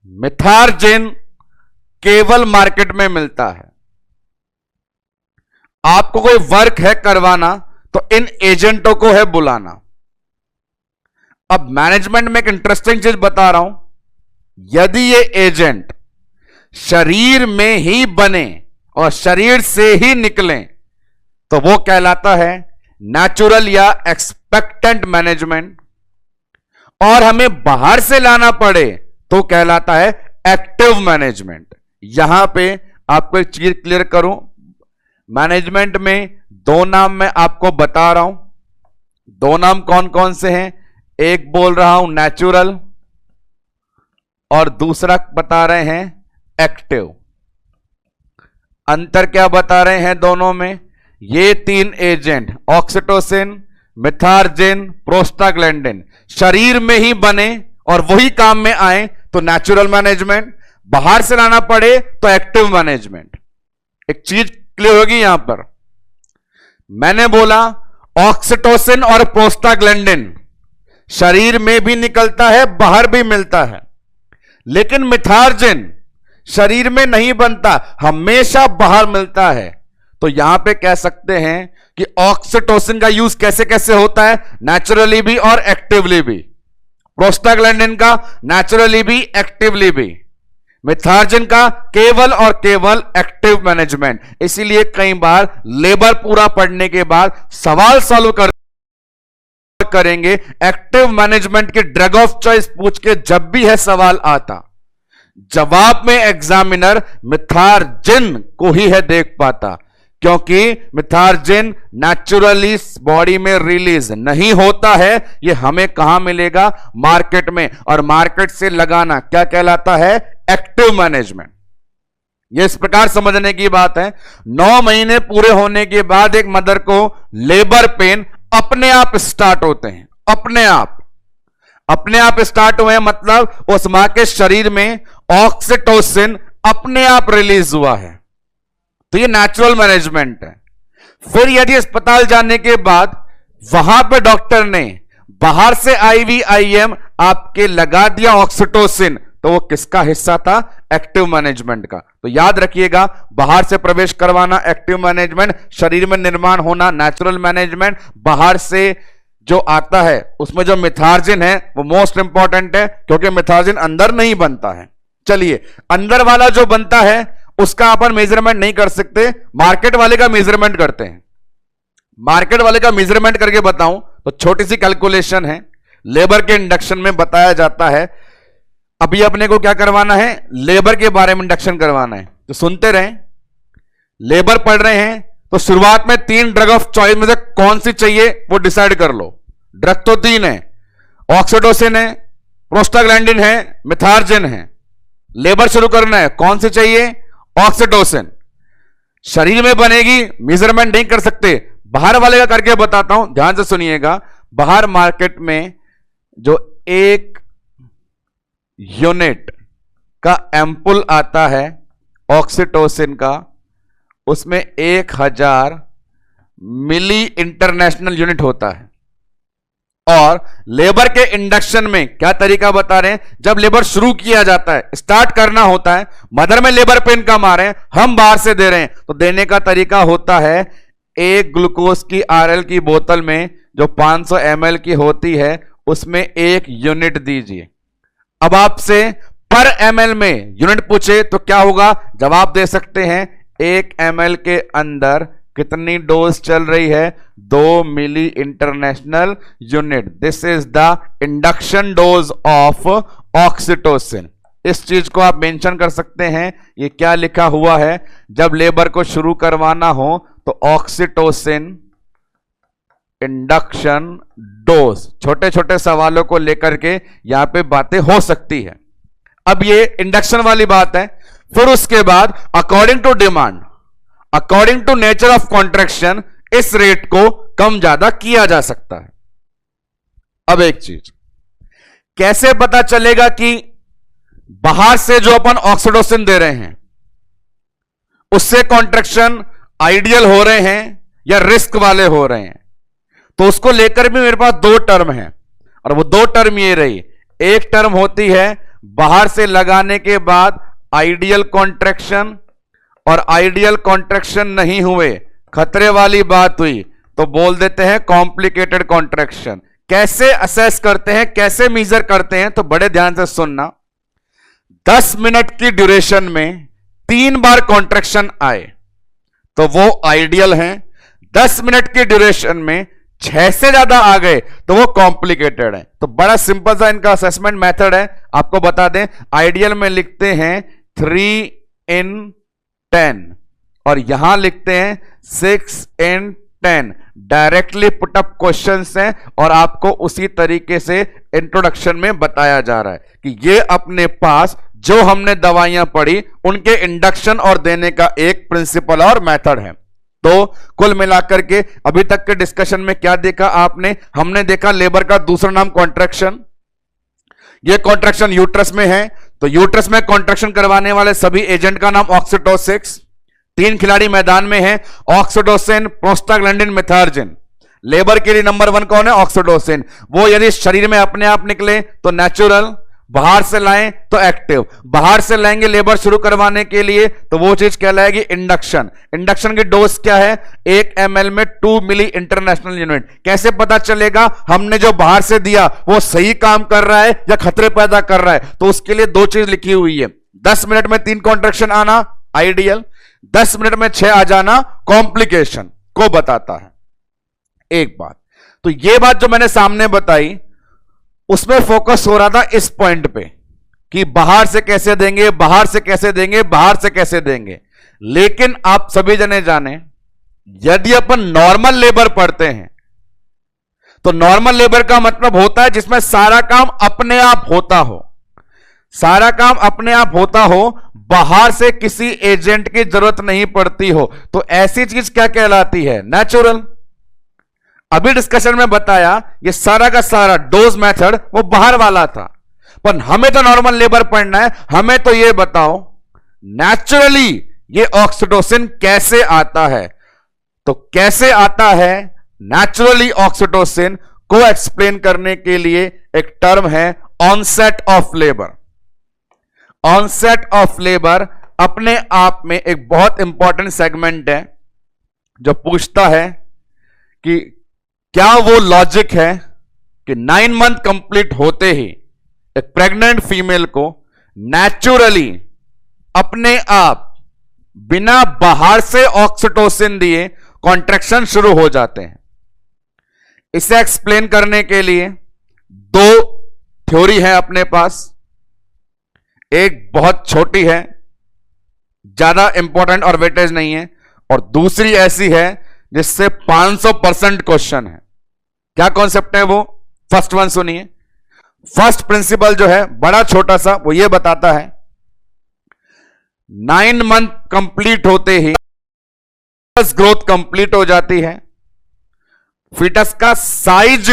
मिथार्जिन केवल मार्केट में मिलता है। आपको कोई वर्क है करवाना तो इन एजेंटों को है बुलाना। अब मैनेजमेंट में एक इंटरेस्टिंग चीज बता रहा हूं, यदि ये एजेंट शरीर में ही बने और शरीर से ही निकलें तो वो कहलाता है नेचुरल या एक्सपेक्टेंट मैनेजमेंट। और हमें बाहर से लाना पड़े तो कहलाता है एक्टिव मैनेजमेंट। यहां पे आपको एक चीज क्लियर करूं, मैनेजमेंट में 2 नाम मैं आपको बता रहा हूं। 2 नाम कौन कौन से हैं, एक बोल रहा हूं नेचुरल और दूसरा बता रहे हैं एक्टिव। अंतर क्या बता रहे हैं दोनों में, ये 3 एजेंट ऑक्सीटोसिन, मिथार्जिन, प्रोस्टाग्लैंडिन शरीर में ही बने और वही काम में आए तो नेचुरल मैनेजमेंट, बाहर से लाना पड़े तो एक्टिव मैनेजमेंट। एक चीज क्लियर होगी यहां पर, मैंने बोला ऑक्सीटोसिन और प्रोस्टाग्लैंडिन शरीर में भी निकलता है, बाहर भी मिलता है। लेकिन मिथार्जिन शरीर में नहीं बनता, हमेशा बाहर मिलता है। तो यहां पे कह सकते हैं कि ऑक्सीटोसिन का यूज कैसे कैसे होता है, नेचुरली भी और एक्टिवली भी। प्रोस्टाग्लैंडिन का नेचुरली भी एक्टिवली भी, मिथार्जिन का केवल और केवल एक्टिव मैनेजमेंट। इसीलिए कई बार लेबर पूरा पढ़ने के बाद सवाल सॉल्व करेंगे एक्टिव मैनेजमेंट की ड्रग ऑफ चॉइस पूछ के, जब भी है सवाल आता जवाब में एग्जामिनर मिथार्जिन को ही है देख पाता, क्योंकि मिथार्जिन नेचुरली बॉडी में रिलीज नहीं होता है। ये हमें कहां मिलेगा, मार्केट में, और मार्केट से लगाना क्या कहलाता है, एक्टिव मैनेजमेंट। ये इस प्रकार समझने की बात है। 9 महीने पूरे होने के बाद एक मदर को लेबर पेन अपने आप स्टार्ट होते हैं, अपने आप स्टार्ट हुए, मतलब उस मां के शरीर में ऑक्सीटोसिन अपने आप रिलीज हुआ है। तो ये नेचुरल मैनेजमेंट है। फिर यदि अस्पताल जाने के बाद वहां पे डॉक्टर ने बाहर से IVIM आपके लगा दिया ऑक्सीटोसिन, तो वो किसका हिस्सा था, एक्टिव मैनेजमेंट का। तो याद रखिएगा, बाहर से प्रवेश करवाना एक्टिव मैनेजमेंट, शरीर में निर्माण होना नेचुरल मैनेजमेंट, बाहर से जो आता है उसमें जो मिथार्जिन है वो मोस्ट इंपॉर्टेंट है, क्योंकि मिथार्जिन अंदर नहीं बनता है। चलिए, अंदर वाला जो बनता है उसका अपन मेजरमेंट नहीं कर सकते, मार्केट वाले का मेजरमेंट करते हैं। मार्केट वाले का मेजरमेंट करके बताऊं तो छोटी सी कैलकुलेशन है, लेबर के इंडक्शन में बताया जाता है। अभी अपने को क्या करवाना है, लेबर के बारे में इंडक्शन करवाना है, तो सुनते रहें। लेबर पढ़ रहे हैं तो शुरुआत में 3 ड्रग ऑफ चॉइस में से कौन सी चाहिए वो डिसाइड कर लो। ड्रग तो 3 है, ऑक्सीटोसिन है, प्रोस्टाग्लैंडिन है, मिथार्जिन है। लेबर शुरू करना है, कौन सी चाहिए, ऑक्सीटोसिन। शरीर में बनेगी, मेजरमेंट नहीं कर सकते, बाहर वाले का करके बताता हूं, ध्यान से सुनिएगा। बाहर मार्केट में जो 1 यूनिट का एम्पुल आता है ऑक्सीटोसिन का, उसमें 1000 मिली इंटरनेशनल यूनिट होता है। और लेबर के इंडक्शन में क्या तरीका बता रहे हैं, जब लेबर शुरू किया जाता है, स्टार्ट करना होता है, मदर में लेबर पेन कम आ रहे हैं, हम बाहर से दे रहे हैं, तो देने का तरीका होता है, 1 ग्लूकोज की RL की बोतल में जो 500 ml की होती है उसमें 1 यूनिट दीजिए। अब आपसे पर ml में यूनिट पूछे तो क्या होगा, जवाब दे सकते हैं 1 ml के अंदर कितनी डोज चल रही है, 2 milli international unit. This is the induction dose of oxytocin. इस चीज को आप मेंशन कर सकते हैं, ये क्या लिखा हुआ है, जब लेबर को शुरू करवाना हो तो ऑक्सीटोसिन इंडक्शन डोज। छोटे छोटे सवालों को लेकर के यहां पे बातें हो सकती है। अब ये इंडक्शन वाली बात है। फिर उसके बाद according to demand, according to nature of contraction, इस रेट को कम ज्यादा किया जा सकता है। अब एक चीज, कैसे पता चलेगा कि बाहर से जो अपन ऑक्सीटोसिन दे रहे हैं उससे कॉन्ट्रैक्शन आइडियल हो रहे हैं या रिस्क वाले हो रहे हैं, तो उसको लेकर भी मेरे पास 2 टर्म है, और वो 2 टर्म ये रही। एक टर्म होती है बाहर से लगाने के बाद आइडियल कॉन्ट्रैक्शन, और आइडियल कॉन्ट्रैक्शन नहीं हुए, खतरे वाली बात हुई, तो बोल देते हैं कॉम्प्लिकेटेड कॉन्ट्रैक्शन। कैसे असेस करते हैं, कैसे मेजर करते हैं, तो बड़े ध्यान से सुनना। 10 मिनट की ड्यूरेशन में 3 बार कॉन्ट्रैक्शन आए तो वो आइडियल है। 10 मिनट की ड्यूरेशन में 6 से ज्यादा आ गए तो वो कॉम्प्लिकेटेड है। तो बड़ा सिंपल सा इनका असेसमेंट मेथड है, आपको बता दें। आइडियल में लिखते हैं 3 in 10 और यहां लिखते हैं 6 in 10। डायरेक्टली पुटअप क्वेश्चंस हैं और आपको उसी तरीके से इंट्रोडक्शन में बताया जा रहा है कि ये अपने पास जो हमने दवाइयां पढ़ी उनके इंडक्शन और देने का एक प्रिंसिपल और मेथड है। तो कुल मिलाकर के अभी तक के डिस्कशन में क्या देखा आपने, हमने देखा लेबर का दूसरा नाम कॉन्ट्रैक्शन। ये कॉन्ट्रैक्शन यूट्रस में है, तो यूट्रस में कॉन्ट्रैक्शन करवाने वाले सभी एजेंट का नाम ऑक्सीटोसिन। 3 खिलाड़ी मैदान में है, ऑक्सीटोसिन, प्रोस्टाग्लैंडिन, मिथार्जिन। लेबर के लिए नंबर 1 कौन है, ऑक्सीटोसिन। वो यदि शरीर में अपने आप निकले तो नेचुरल, बाहर से लाएं तो एक्टिव, बाहर से लाएंगे लेबर शुरू करवाने के लिए तो वो चीज कहलाएगी इंडक्शन। इंडक्शन की डोज क्या है? 1 ml में 2 मिली इंटरनेशनल यूनिट। कैसे पता चलेगा हमने जो बाहर से दिया वो सही काम कर रहा है या खतरे पैदा कर रहा है? तो उसके लिए दो चीज लिखी हुई है, 10 मिनट में 3 कॉन्ट्रैक्शन आना आइडियल, 10 मिनट में 6 आ जाना कॉम्प्लिकेशन को बताता है। एक बात तो ये बात जो मैंने सामने बताई उसमें फोकस हो रहा था इस पॉइंट पे कि बाहर से कैसे देंगे, बाहर से कैसे देंगे, बाहर से कैसे देंगे। लेकिन आप सभी जने जाने, यदि अपन नॉर्मल लेबर पढ़ते हैं तो नॉर्मल लेबर का मतलब होता है जिसमें सारा काम अपने आप होता हो, सारा काम अपने आप होता हो, बाहर से किसी एजेंट की जरूरत नहीं पड़ती हो। तो ऐसी चीज क्या कहलाती है? नेचुरल। अभी डिस्कशन में बताया ये सारा का सारा डोज मेथड वो बाहर वाला था, पर हमें तो नॉर्मल लेबर पढ़ना है। हमें तो ये बताओ नेचुरली ये ऑक्सीटोसिन कैसे आता है। तो कैसे आता है नेचुरली ऑक्सीटोसिन को एक्सप्लेन करने के लिए एक टर्म है onset of labour. Onset of labour अपने आप में एक बहुत इंपॉर्टेंट सेगमेंट है जो पूछता है कि क्या वो लॉजिक है कि 9 मंथ कंप्लीट होते ही एक प्रेग्नेंट फीमेल को नेचुरली अपने आप बिना बाहर से ऑक्सीटोसिन दिए कॉन्ट्रैक्शन शुरू हो जाते हैं? इसे एक्सप्लेन करने के लिए दो थ्योरी है अपने पास। एक बहुत छोटी है, ज्यादा इंपॉर्टेंट और वेटेज नहीं है, और दूसरी ऐसी है जिससे 500% क्वेश्चन है। क्या कॉन्सेप्ट है वो? फर्स्ट वन सुनिए। फर्स्ट प्रिंसिपल जो है बड़ा छोटा सा, वो ये बताता है 9 मंथ कंप्लीट होते ही ग्रोथ कंप्लीट हो जाती है, फीटस का साइज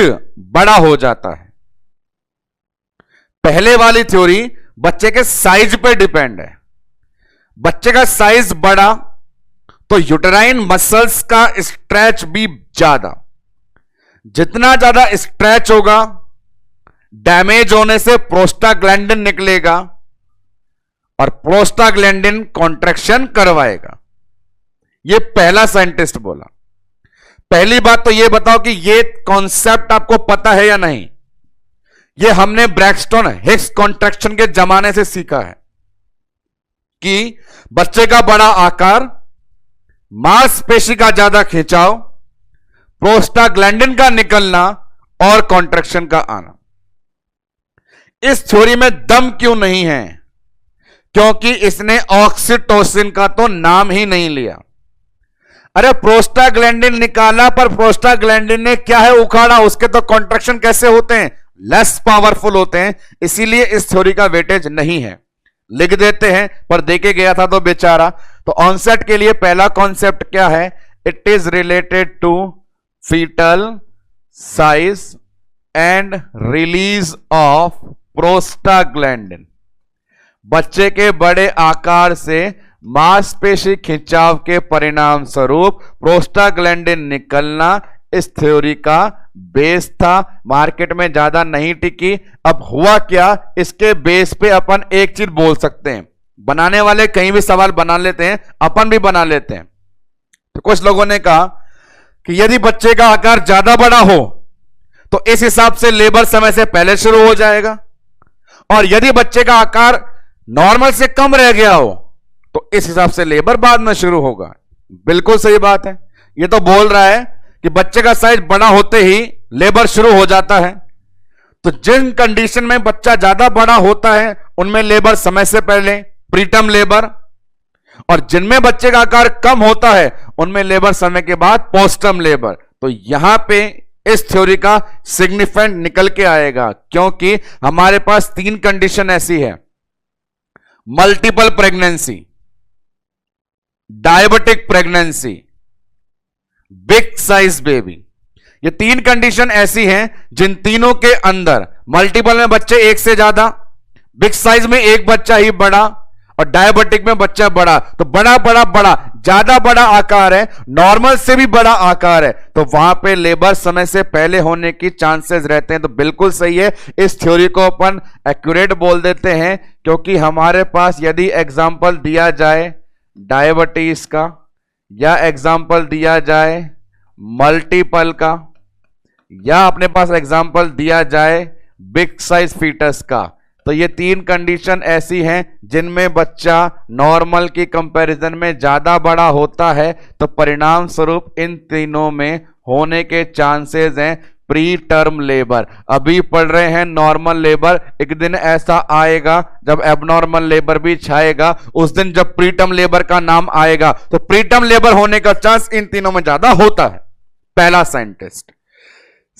बड़ा हो जाता है। पहले वाली थ्योरी बच्चे के साइज पे डिपेंड है। बच्चे का साइज बड़ा तो यूटेराइन मसल्स का स्ट्रेच भी ज्यादा, जितना ज्यादा स्ट्रेच होगा डैमेज होने से प्रोस्टाग्लैंडिन निकलेगा और प्रोस्टाग्लैंडिन कॉन्ट्रैक्शन करवाएगा। यह पहला साइंटिस्ट बोला। पहली बात तो यह बताओ कि यह कॉन्सेप्ट आपको पता है या नहीं? यह हमने ब्रैक्सटन हिक्स कॉन्ट्रैक्शन के जमाने से सीखा है कि बच्चे का बड़ा आकार, मांसपेशी का ज्यादा खिंचाव, प्रोस्टाग्लैंडिन का निकलना और कॉन्ट्रैक्शन का आना। इस थ्योरी में दम क्यों नहीं है? क्योंकि इसने ऑक्सीटोसिन का तो नाम ही नहीं लिया। अरे प्रोस्टाग्लैंडिन निकाला, पर प्रोस्टाग्लैंडिन ने क्या है उखाड़ा, उसके तो कॉन्ट्रैक्शन कैसे होते हैं? लेस पावरफुल होते हैं। इसीलिए इस थ्योरी का वेटेज नहीं है। लिख देते हैं, पर देके गया था तो बेचारा। तो ऑनसेट के लिए पहला कॉन्सेप्ट क्या है? It is related to foetal size and release of prostaglandin. बच्चे के बड़े आकार से मांसपेशी खिंचाव के परिणाम स्वरूप प्रोस्टाग्लैंडिन निकलना इस थ्योरी का बेस था। मार्केट में ज्यादा नहीं टिकी। अब हुआ क्या, इसके बेस पे अपन एक चीज बोल सकते हैं। बनाने वाले कहीं भी सवाल बना लेते हैं, अपन भी बना लेते हैं। तो कुछ लोगों ने कहा कि यदि बच्चे का आकार ज्यादा बड़ा हो तो इस हिसाब से लेबर समय से पहले शुरू हो जाएगा, और यदि बच्चे का आकार नॉर्मल से कम रह गया हो तो इस हिसाब से लेबर बाद में शुरू होगा। बिल्कुल सही बात है। ये तो बोल रहा है कि बच्चे का साइज बड़ा होते ही लेबर शुरू हो जाता है। तो जिन कंडीशन में बच्चा ज्यादा बड़ा होता है उनमें लेबर समय से पहले, प्रीटर्म लेबर, और जिनमें बच्चे का आकार कम होता है उनमें लेबर समय के बाद, पोस्टर्म लेबर। तो यहां पे इस थ्योरी का सिग्निफिकेंट निकल के आएगा, क्योंकि हमारे पास 3 कंडीशन ऐसी है: multiple pregnancy, diabetic pregnancy, big size baby. ये 3 कंडीशन ऐसी हैं जिन तीनों के अंदर मल्टीपल में बच्चे एक से ज्यादा, बिग साइज में एक बच्चा ही बड़ा, और डायबिटिक में बच्चा बड़ा। तो बड़ा बड़ा बड़ा ज्यादा बड़ा आकार है, नॉर्मल से भी बड़ा आकार है, तो वहां पे लेबर समय से पहले होने की चांसेस रहते हैं। तो बिल्कुल सही है, इस थ्योरी को अपन एक्यूरेट बोल देते हैं, क्योंकि हमारे पास यदि एग्जाम्पल दिया जाए डायबिटीज का, या एग्जाम्पल दिया जाए मल्टीपल का, या अपने पास एग्जाम्पल दिया जाए बिग साइज फीटस का, तो ये तीन कंडीशन ऐसी हैं जिनमें बच्चा नॉर्मल की कंपैरिजन में ज्यादा बड़ा होता है, तो परिणाम स्वरूप इन तीनों में होने के चांसेस हैं प्री टर्म लेबर। अभी पढ़ रहे हैं नॉर्मल लेबर, एक दिन ऐसा आएगा जब एबनॉर्मल लेबर भी छाएगा, उस दिन जब प्री टर्म लेबर का नाम आएगा तो प्री टर्म लेबर होने का चांस इन तीनों में ज्यादा होता है। पहला साइंटिस्ट।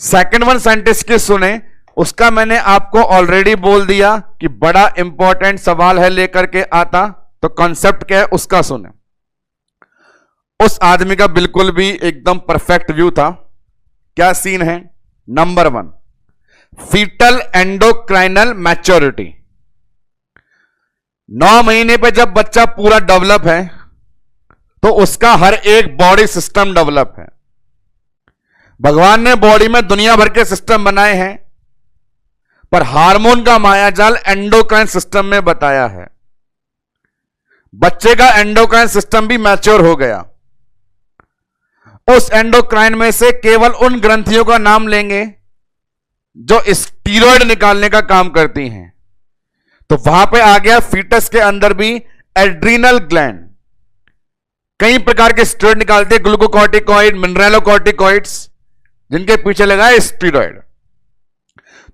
सेकंड वन साइंटिस्ट की सुने, उसका मैंने आपको ऑलरेडी बोल दिया कि बड़ा इंपॉर्टेंट सवाल है लेकर के आता, तो कॉन्सेप्ट क्या है उसका सुने। उस आदमी का बिल्कुल भी एकदम परफेक्ट व्यू था। क्या सीन है? Number 1, fetal endocrinal maturity. 9 महीने पे जब बच्चा पूरा डेवलप है तो उसका हर एक बॉडी सिस्टम डेवलप है। भगवान ने बॉडी में दुनिया भर के सिस्टम बनाए हैं, पर हार्मोन का मायाजाल एंडोक्राइन सिस्टम में बताया है। बच्चे का एंडोक्राइन सिस्टम भी मैच्योर हो गया। उस एंडोक्राइन में से केवल उन ग्रंथियों का नाम लेंगे जो स्टीरॉयड निकालने का काम करती हैं, तो वहां पे आ गया फीटस के अंदर भी एड्रीनल ग्लैंड, कई प्रकार के स्टीरॉयड निकालते हैं, ग्लूकोकॉर्टिकॉइड, मिनरलोकॉर्टिकॉइड्स, जिनके पीछे लगा है स्टीरॉयड।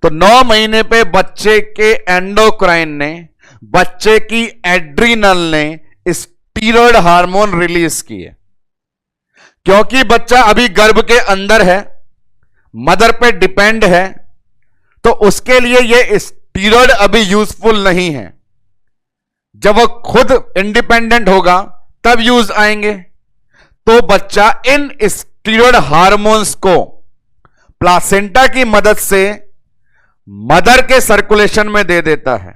तो 9 महीने पे बच्चे के एंडोक्राइन ने, बच्चे की एड्रीनल ने स्टीरॉयड हार्मोन रिलीज किए। क्योंकि बच्चा अभी गर्भ के अंदर है, मदर पे डिपेंड है, तो उसके लिए ये स्टीरॉयड अभी यूजफुल नहीं है। जब वो खुद इंडिपेंडेंट होगा तब यूज आएंगे। तो बच्चा इन स्टीरॉयड हार्मोन्स को प्लासेंटा की मदद से मदर के सर्कुलेशन में दे देता है।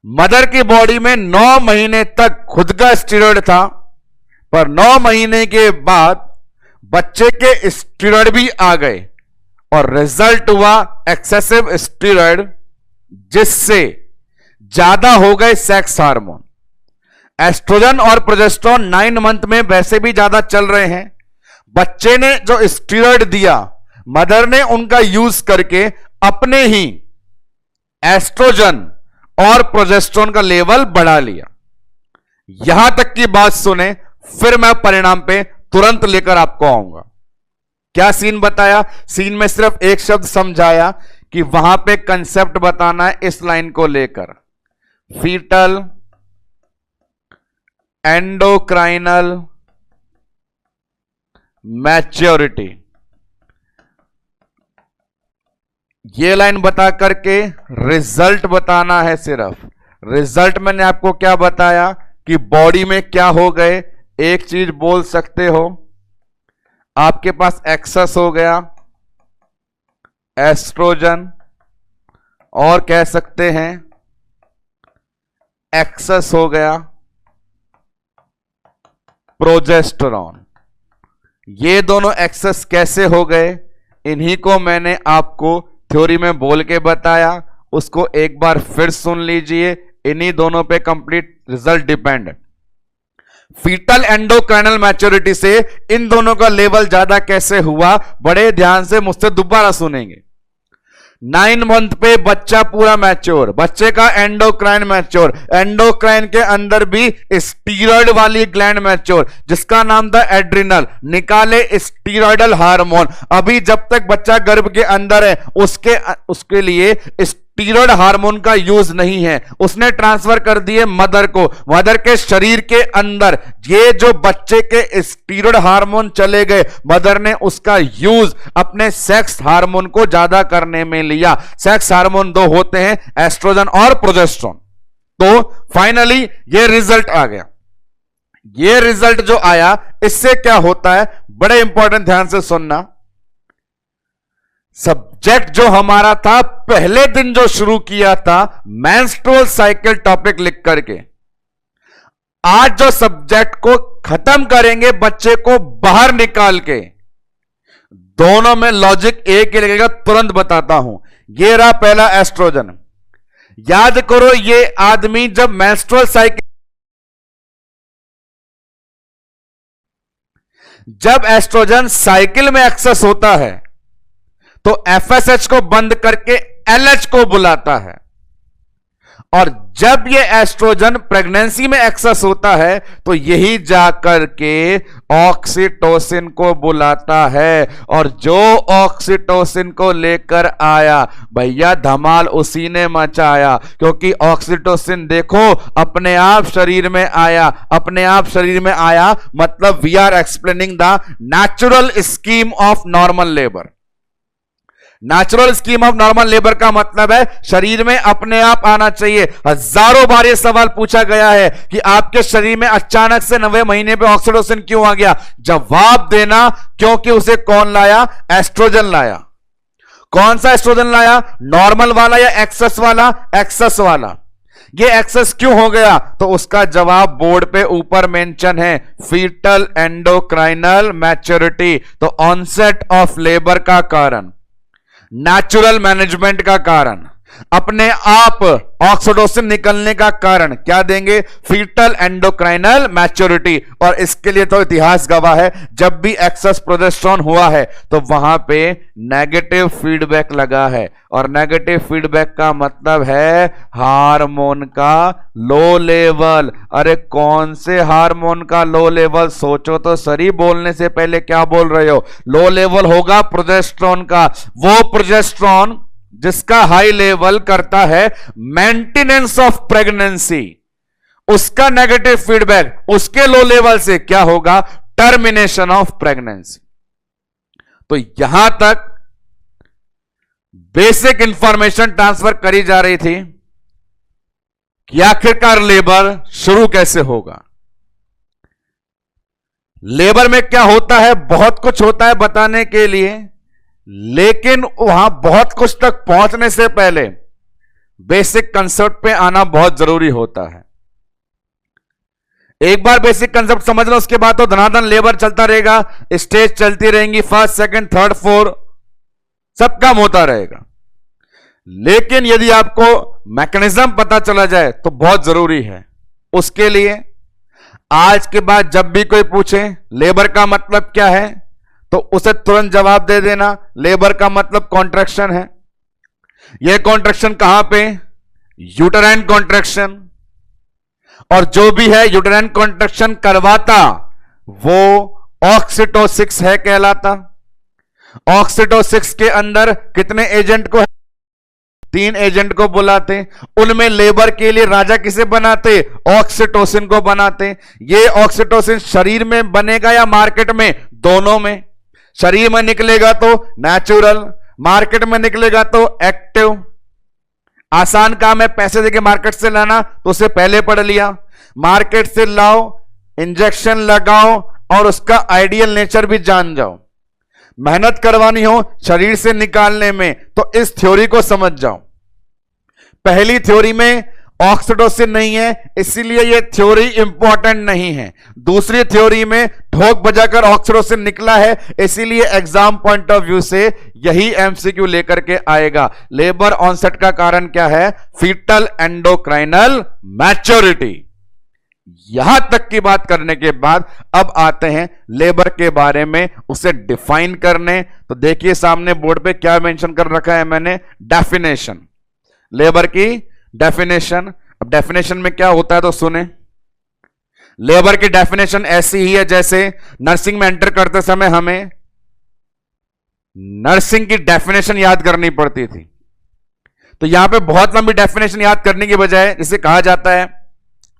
मदर की बॉडी में 9 महीने तक खुद का स्टीरॉयड था, पर 9 महीने के बाद बच्चे के स्टीरॉयड भी आ गए और रिजल्ट हुआ एक्सेसिव स्टीरॉयड, जिससे ज्यादा हो गए सेक्स हार्मोन। एस्ट्रोजन और प्रोजेस्टेरोन 9 मंथ में वैसे भी ज्यादा चल रहे हैं। बच्चे ने जो स्टीरॉयड दिया, मदर ने उनका यूज करके अपने ही एस्ट्रोजन और प्रोजेस्टेरोन का लेवल बढ़ा लिया। यहां तक की बात सुने, फिर मैं परिणाम पे तुरंत लेकर आपको आऊंगा। क्या सीन बताया? सीन में सिर्फ एक शब्द समझाया कि वहां पे कंसेप्ट बताना है इस लाइन को लेकर, फीटल एंडोक्राइनल मैच्योरिटी। ये लाइन बता करके रिजल्ट बताना है। सिर्फ रिजल्ट मैंने आपको क्या बताया कि बॉडी में क्या हो गए। एक चीज बोल सकते हो, आपके पास एक्सेस हो गया एस्ट्रोजन, और कह सकते हैं एक्सेस हो गया प्रोजेस्टेरोन। ये दोनों एक्सेस कैसे हो गए, इन्हीं को मैंने आपको थ्योरी में बोल के बताया, उसको एक बार फिर सुन लीजिए। इन्हीं दोनों पे कंप्लीट रिजल्ट डिपेंड है। फीटल एंडोक्राइनल मैच्योरिटी से इन दोनों का लेवल ज्यादा कैसे हुआ, बड़े ध्यान से मुझसे दोबारा सुनेंगे। 9 मंथ पे बच्चा पूरा मैच्योर, बच्चे का एंडोक्राइन मैच्योर, एंडोक्राइन के अंदर भी स्टीरॉयड वाली ग्लैंड मैच्योर, जिसका नाम था एड्रिनल, निकाले स्टीरॉयडल हार्मोन। अभी जब तक बच्चा गर्भ के अंदर है उसके लिए स्टीरॉयड हार्मोन का यूज नहीं है, उसने ट्रांसफर कर दिए मदर को। मदर के शरीर के अंदर ये जो बच्चे के स्टीरॉयड हार्मोन चले गए, मदर ने उसका यूज अपने सेक्स हार्मोन को ज्यादा करने में लिया। सेक्स हार्मोन 2 होते हैं, एस्ट्रोजन और प्रोजेस्टेरोन। तो फाइनली ये रिजल्ट आ गया। ये रिजल्ट जो आया, इससे क्या होता है, बड़े इंपॉर्टेंट, ध्यान से सुनना। सब्जेक्ट जो हमारा था, पहले दिन जो शुरू किया था मेंस्ट्रुअल साइकिल टॉपिक लिख करके, आज जो सब्जेक्ट को खत्म करेंगे बच्चे को बाहर निकाल के, दोनों में लॉजिक एक ही लगेगा, तुरंत बताता हूं। ये रहा पहला एस्ट्रोजन। याद करो, ये आदमी जब मेंस्ट्रुअल साइकिल, जब एस्ट्रोजन साइकिल में एक्सेस होता है तो एफएसएच को बंद करके एलएच को बुलाता है, और जब ये एस्ट्रोजन प्रेगनेंसी में एक्सेस होता है तो यही जाकर के ऑक्सीटोसिन को बुलाता है, और जो ऑक्सीटोसिन को लेकर आया भैया धमाल उसी ने मचाया, क्योंकि ऑक्सीटोसिन देखो अपने आप शरीर में आया। अपने आप शरीर में आया मतलब we are explaining the natural scheme of normal labour. Natural scheme of normal labour का मतलब है शरीर में अपने आप आना चाहिए। हजारों बार यह सवाल पूछा गया है कि आपके शरीर में अचानक से 9वें महीने पे ऑक्सीटोसिन क्यों आ गया। जवाब देना, क्योंकि उसे कौन लाया? एस्ट्रोजन लाया। कौन सा एस्ट्रोजन लाया? नॉर्मल वाला या एक्सेस वाला? एक्सेस वाला। ये एक्सेस क्यों हो गया? तो उसका जवाब बोर्ड पे ऊपर मेंशन है, फीटल एंडोक्राइनल मैच्योरिटी। तो ऑनसेट ऑफ लेबर का कारण, नेचुरल मैनेजमेंट का कारण, अपने आप ऑक्सीटोसिन निकलने का कारण क्या देंगे? Foetal endocrinal maturity. और इसके लिए तो इतिहास गवाह है, जब भी एक्सेस प्रोजेस्टेरोन हुआ है तो वहां पे नेगेटिव फीडबैक लगा है, और नेगेटिव फीडबैक का मतलब है हार्मोन का लो लेवल। अरे कौन से हार्मोन का लो लेवल? सोचो तो सही, बोलने से पहले क्या बोल रहे हो? लो लेवल होगा प्रोजेस्टेरोन का। वो प्रोजेस्टेरोन जिसका हाई लेवल करता है मेंटेनेंस ऑफ प्रेगनेंसी, उसका नेगेटिव फीडबैक उसके लो लेवल से क्या होगा? Termination of pregnancy. तो यहां तक बेसिक इंफॉर्मेशन ट्रांसफर करी जा रही थी कि आखिरकार लेबर शुरू कैसे होगा। लेबर में क्या होता है? बहुत कुछ होता है बताने के लिए, लेकिन वहां बहुत कुछ तक पहुंचने से पहले बेसिक कंसेप्ट पे आना बहुत जरूरी होता है। एक बार बेसिक कंसेप्ट समझ लो, उसके बाद तो धनाधन लेबर चलता रहेगा, स्टेज चलती रहेंगी, फर्स्ट सेकंड थर्ड फोर्थ सब काम होता रहेगा। लेकिन यदि आपको मैकेनिज्म पता चला जाए तो बहुत जरूरी है। उसके लिए आज के बाद जब भी कोई पूछे लेबर का मतलब क्या है तो उसे तुरंत जवाब दे देना, लेबर का मतलब कॉन्ट्रैक्शन है। यह कॉन्ट्रैक्शन कहां पे? Uterine contraction. और जो भी है यूटेराइन कॉन्ट्रैक्शन करवाता वो ऑक्सीटोसिस है कहलाता। ऑक्सीटोसिस के अंदर कितने एजेंट को? 3 एजेंट को बुलाते। उनमें लेबर के लिए राजा किसे बनाते? ऑक्सीटोसिन को बनाते। ये ऑक्सीटोसिन शरीर में बनेगा या मार्केट में? दोनों में। शरीर में निकलेगा तो नेचुरल, मार्केट में निकलेगा तो एक्टिव। आसान काम है पैसे देके मार्केट से लाना, तो उसे पहले पढ़ लिया। मार्केट से लाओ, इंजेक्शन लगाओ और उसका आइडियल नेचर भी जान जाओ। मेहनत करवानी हो शरीर से निकालने में तो इस थ्योरी को समझ जाओ। पहली थ्योरी में ऑक्सीटोसिन नहीं है, इसीलिए यह थ्योरी इंपॉर्टेंट नहीं है। दूसरी थ्योरी में ठोक बजाकर ऑक्सीटोसिन निकला है, इसीलिए एग्जाम पॉइंट ऑफ व्यू से यही एमसीक्यू लेकर के आएगा। लेबर ऑनसेट का कारण क्या है? Foetal endocrinal maturity. यहां तक की बात करने के बाद अब आते हैं लेबर के बारे में, उसे डिफाइन करने। तो देखिए सामने बोर्ड पे क्या मेंशन कर रखा है मैंने, डेफिनेशन, लेबर की डेफिनेशन। अब डेफिनेशन में क्या होता है तो सुने। लेबर की डेफिनेशन ऐसी ही है जैसे नर्सिंग में एंटर करते समय हमें नर्सिंग की डेफिनेशन याद करनी पड़ती थी। तो यहां पे बहुत लंबी डेफिनेशन याद करने की बजाय जिसे कहा जाता है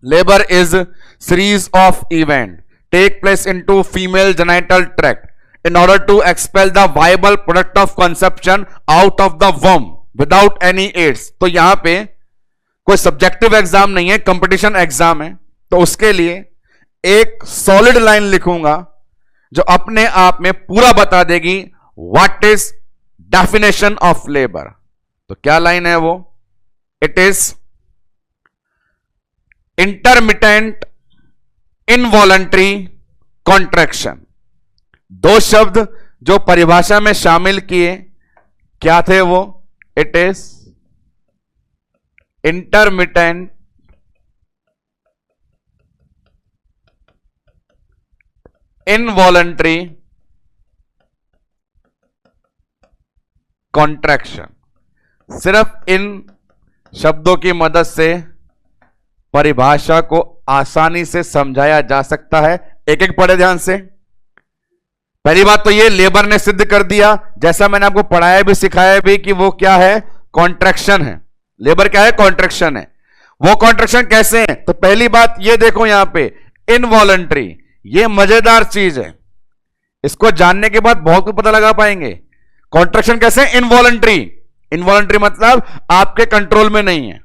labour is series of event take place into female genital tract in order to expel the viable product of conception out of the womb without any aids. तो यहां पे कोई सब्जेक्टिव एग्जाम नहीं है, कंपटीशन एग्जाम है। तो उसके लिए एक सॉलिड लाइन लिखूंगा जो अपने आप में पूरा बता देगी what is definition of labour. तो क्या लाइन है वो? It is intermittent involuntary contraction. दो शब्द जो परिभाषा में शामिल किए, क्या थे वो? It is intermittent involuntary contraction. सिर्फ इन शब्दों की मदद से परिभाषा को आसानी से समझाया जा सकता है। एक एक पढ़े ध्यान से। पहली बात तो ये, लेबर ने सिद्ध कर दिया, जैसा मैंने आपको पढ़ाया भी सिखाया भी, कि वो क्या है? कॉन्ट्रैक्शन है। लेबर क्या है? कॉन्ट्रैक्शन है। वो कॉन्ट्रैक्शन कैसे है? तो पहली बात ये देखो यहां पे, इनवॉलंटरी। ये मजेदार चीज है, इसको जानने के बाद बहुत कुछ पता लगा पाएंगे। कॉन्ट्रैक्शन कैसे? इनवॉलंटरी। इनवॉलंटरी मतलब आपके कंट्रोल में नहीं है।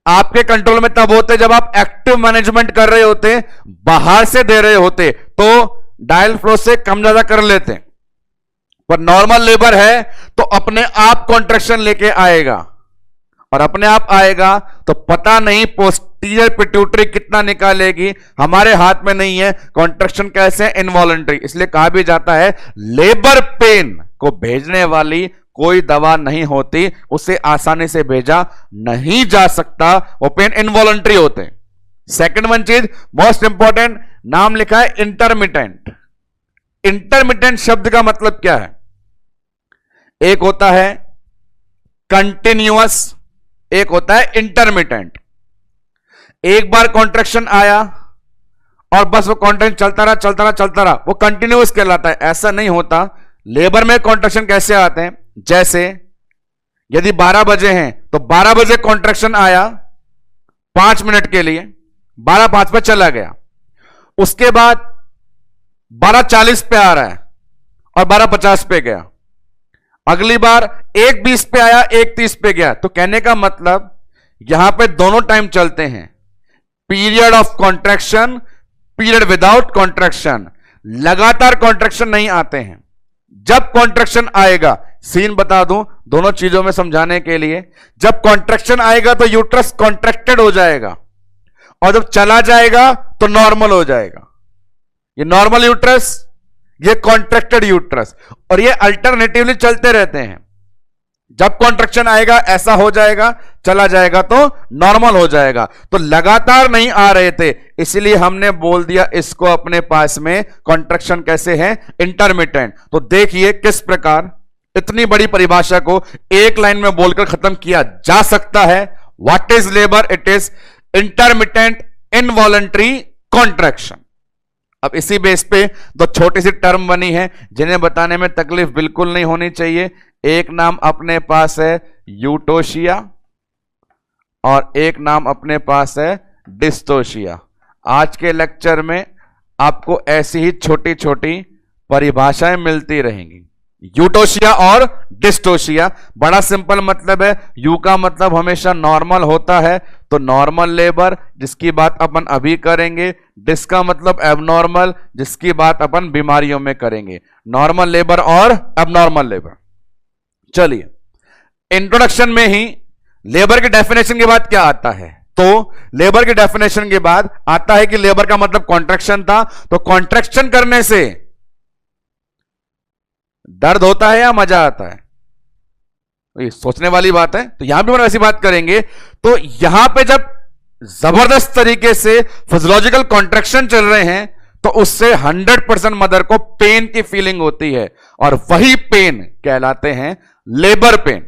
आपके कंट्रोल में तब होते जब आप एक्टिव मैनेजमेंट कर रहे होते, बाहर से दे रहे होते तो डायल फ्लो से कम ज्यादा कर लेते, पर नॉर्मल लेबर है तो अपने आप कॉन्ट्रैक्शन लेके आएगा, और अपने आप आएगा तो पता नहीं पोस्टीरियर पिट्यूटरी कितना निकालेगी, हमारे हाथ में नहीं है। कॉन्ट्रैक्शन कैसे? इनवॉलंटरी। इसलिए कहा भी जाता है लेबर पेन को भेजने वाली कोई दवा नहीं होती, उसे आसानी से भेजा नहीं जा सकता, वो पेन इनवॉलंटरी होते हैं। सेकंड वन चीज मोस्ट इंपॉर्टेंट, नाम लिखा है इंटरमिटेंट। इंटरमिटेंट शब्द का मतलब क्या है? एक होता है कंटिन्यूअस, एक होता है इंटरमिटेंट। एक बार कॉन्ट्रैक्शन आया और बस वो कॉन्ट्रैक्शन चलता रहा चलता रहा चलता रहा, वो कंटिन्यूअस कहलाता है। ऐसा नहीं होता। लेबर में कॉन्ट्रैक्शन कैसे आते हैं? जैसे यदि 12 बजे हैं तो 12 बजे कॉन्ट्रैक्शन आया 5 मिनट के लिए, 12:05 पे चला गया, उसके बाद 12:40 पे आ रहा है और 12:50 पे गया, अगली बार 1:20 पे आया, 1:30 पे गया। तो कहने का मतलब यहां पे दोनों टाइम चलते हैं, period of contraction, period without contraction. लगातार कॉन्ट्रैक्शन नहीं आते हैं। जब कॉन्ट्रैक्शन आएगा, सीन बता दूं दोनों चीजों में समझाने के लिए, जब कॉन्ट्रैक्शन आएगा तो यूट्रस कॉन्ट्रैक्टेड हो जाएगा, और जब चला जाएगा तो नॉर्मल हो जाएगा। ये नॉर्मल यूट्रस, ये कॉन्ट्रैक्टेड यूट्रस, और ये अल्टरनेटिवली चलते रहते हैं। जब कॉन्ट्रैक्शन आएगा ऐसा हो जाएगा, चला जाएगा तो नॉर्मल हो जाएगा। तो लगातार नहीं आ रहे थे, इसलिए हमने बोल दिया इसको अपने पास में कॉन्ट्रैक्शन कैसे है? इंटरमिटेंट। तो देखिए किस प्रकार इतनी बड़ी परिभाषा को एक लाइन में बोलकर खत्म किया जा सकता है। What is labour? It is intermittent involuntary contraction. अब इसी बेस पे दो छोटी सी टर्म बनी है जिन्हें बताने में तकलीफ बिल्कुल नहीं होनी चाहिए। एक नाम अपने पास है यूटोशिया और एक नाम अपने पास है डिस्टोशिया। आज के लेक्चर में आपको ऐसी ही छोटी छोटी परिभाषाएं मिलती रहेंगी। यूटोशिया और डिस्टोशिया, बड़ा सिंपल मतलब है। यू का मतलब हमेशा नॉर्मल होता है, तो नॉर्मल लेबर जिसकी बात अपन अभी करेंगे। डिस का मतलब एबनॉर्मल, जिसकी बात अपन बीमारियों में करेंगे। नॉर्मल लेबर और एबनॉर्मल लेबर। चलिए, इंट्रोडक्शन में ही लेबर की डेफिनेशन के बाद क्या आता है? तो लेबर की डेफिनेशन के बाद आता है कि लेबर का मतलब कॉन्ट्रैक्शन था। तो कॉन्ट्रैक्शन करने से दर्द होता है या मजा आता है? ये सोचने वाली बात है। तो यहां भी हम ऐसी बात करेंगे। तो यहां पे जब जबरदस्त तरीके से फिजियोलॉजिकल कॉन्ट्रैक्शन चल रहे हैं तो उससे 100% मदर को पेन की फीलिंग होती है, और वही पेन कहलाते हैं लेबर पेन।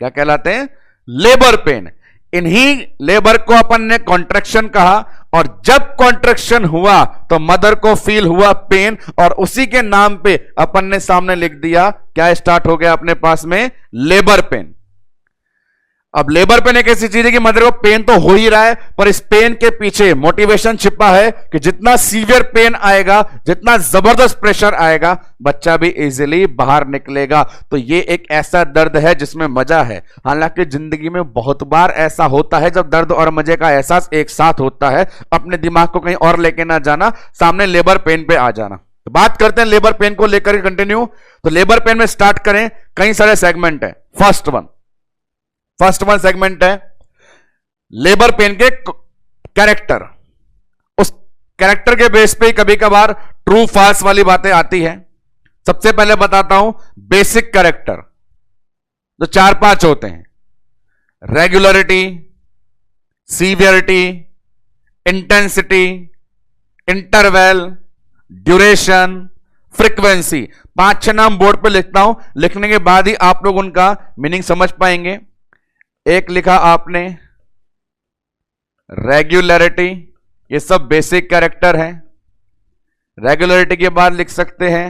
क्या कहलाते हैं? Labour pain. इन्हीं लेबर को अपन ने कॉन्ट्रैक्शन कहा, और जब कॉन्ट्रैक्शन हुआ तो मदर को फील हुआ पेन, और उसी के नाम पे अपन ने सामने लिख दिया, क्या स्टार्ट हो गया अपने पास में? Labour pain. अब लेबर पेन एक ऐसी चीज है कि मदर को पेन तो हो ही रहा है, पर इस पेन के पीछे मोटिवेशन छिपा है कि जितना सीवियर पेन आएगा, जितना जबरदस्त प्रेशर आएगा, बच्चा भी इजीली बाहर निकलेगा। तो ये एक ऐसा दर्द है जिसमें मजा है। हालांकि जिंदगी में बहुत बार ऐसा होता है जब दर्द और मजे का एहसास एक साथ होता है। अपने दिमाग को कहीं और लेके ना जाना, सामने लेबर पेन पे आ जाना। तो बात करते हैं लेबर पेन को लेकर कंटिन्यू। तो लेबर पेन में स्टार्ट करें, कई सारे सेगमेंट है। फर्स्ट वन सेगमेंट है लेबर पेन के कैरेक्टर। उस कैरेक्टर के बेस पे ही कभी कभार ट्रू फॉल्स वाली बातें आती है। सबसे पहले बताता हूं बेसिक कैरेक्टर, जो 4-5 होते हैं: regularity, severity, intensity, interval, duration, frequency. 5-6 नाम बोर्ड पे लिखता हूं, लिखने के बाद ही आप लोग उनका मीनिंग समझ पाएंगे। एक लिखा आपने रेगुलरिटी, ये सब बेसिक कैरेक्टर है। रेगुलरिटी के बाद लिख सकते हैं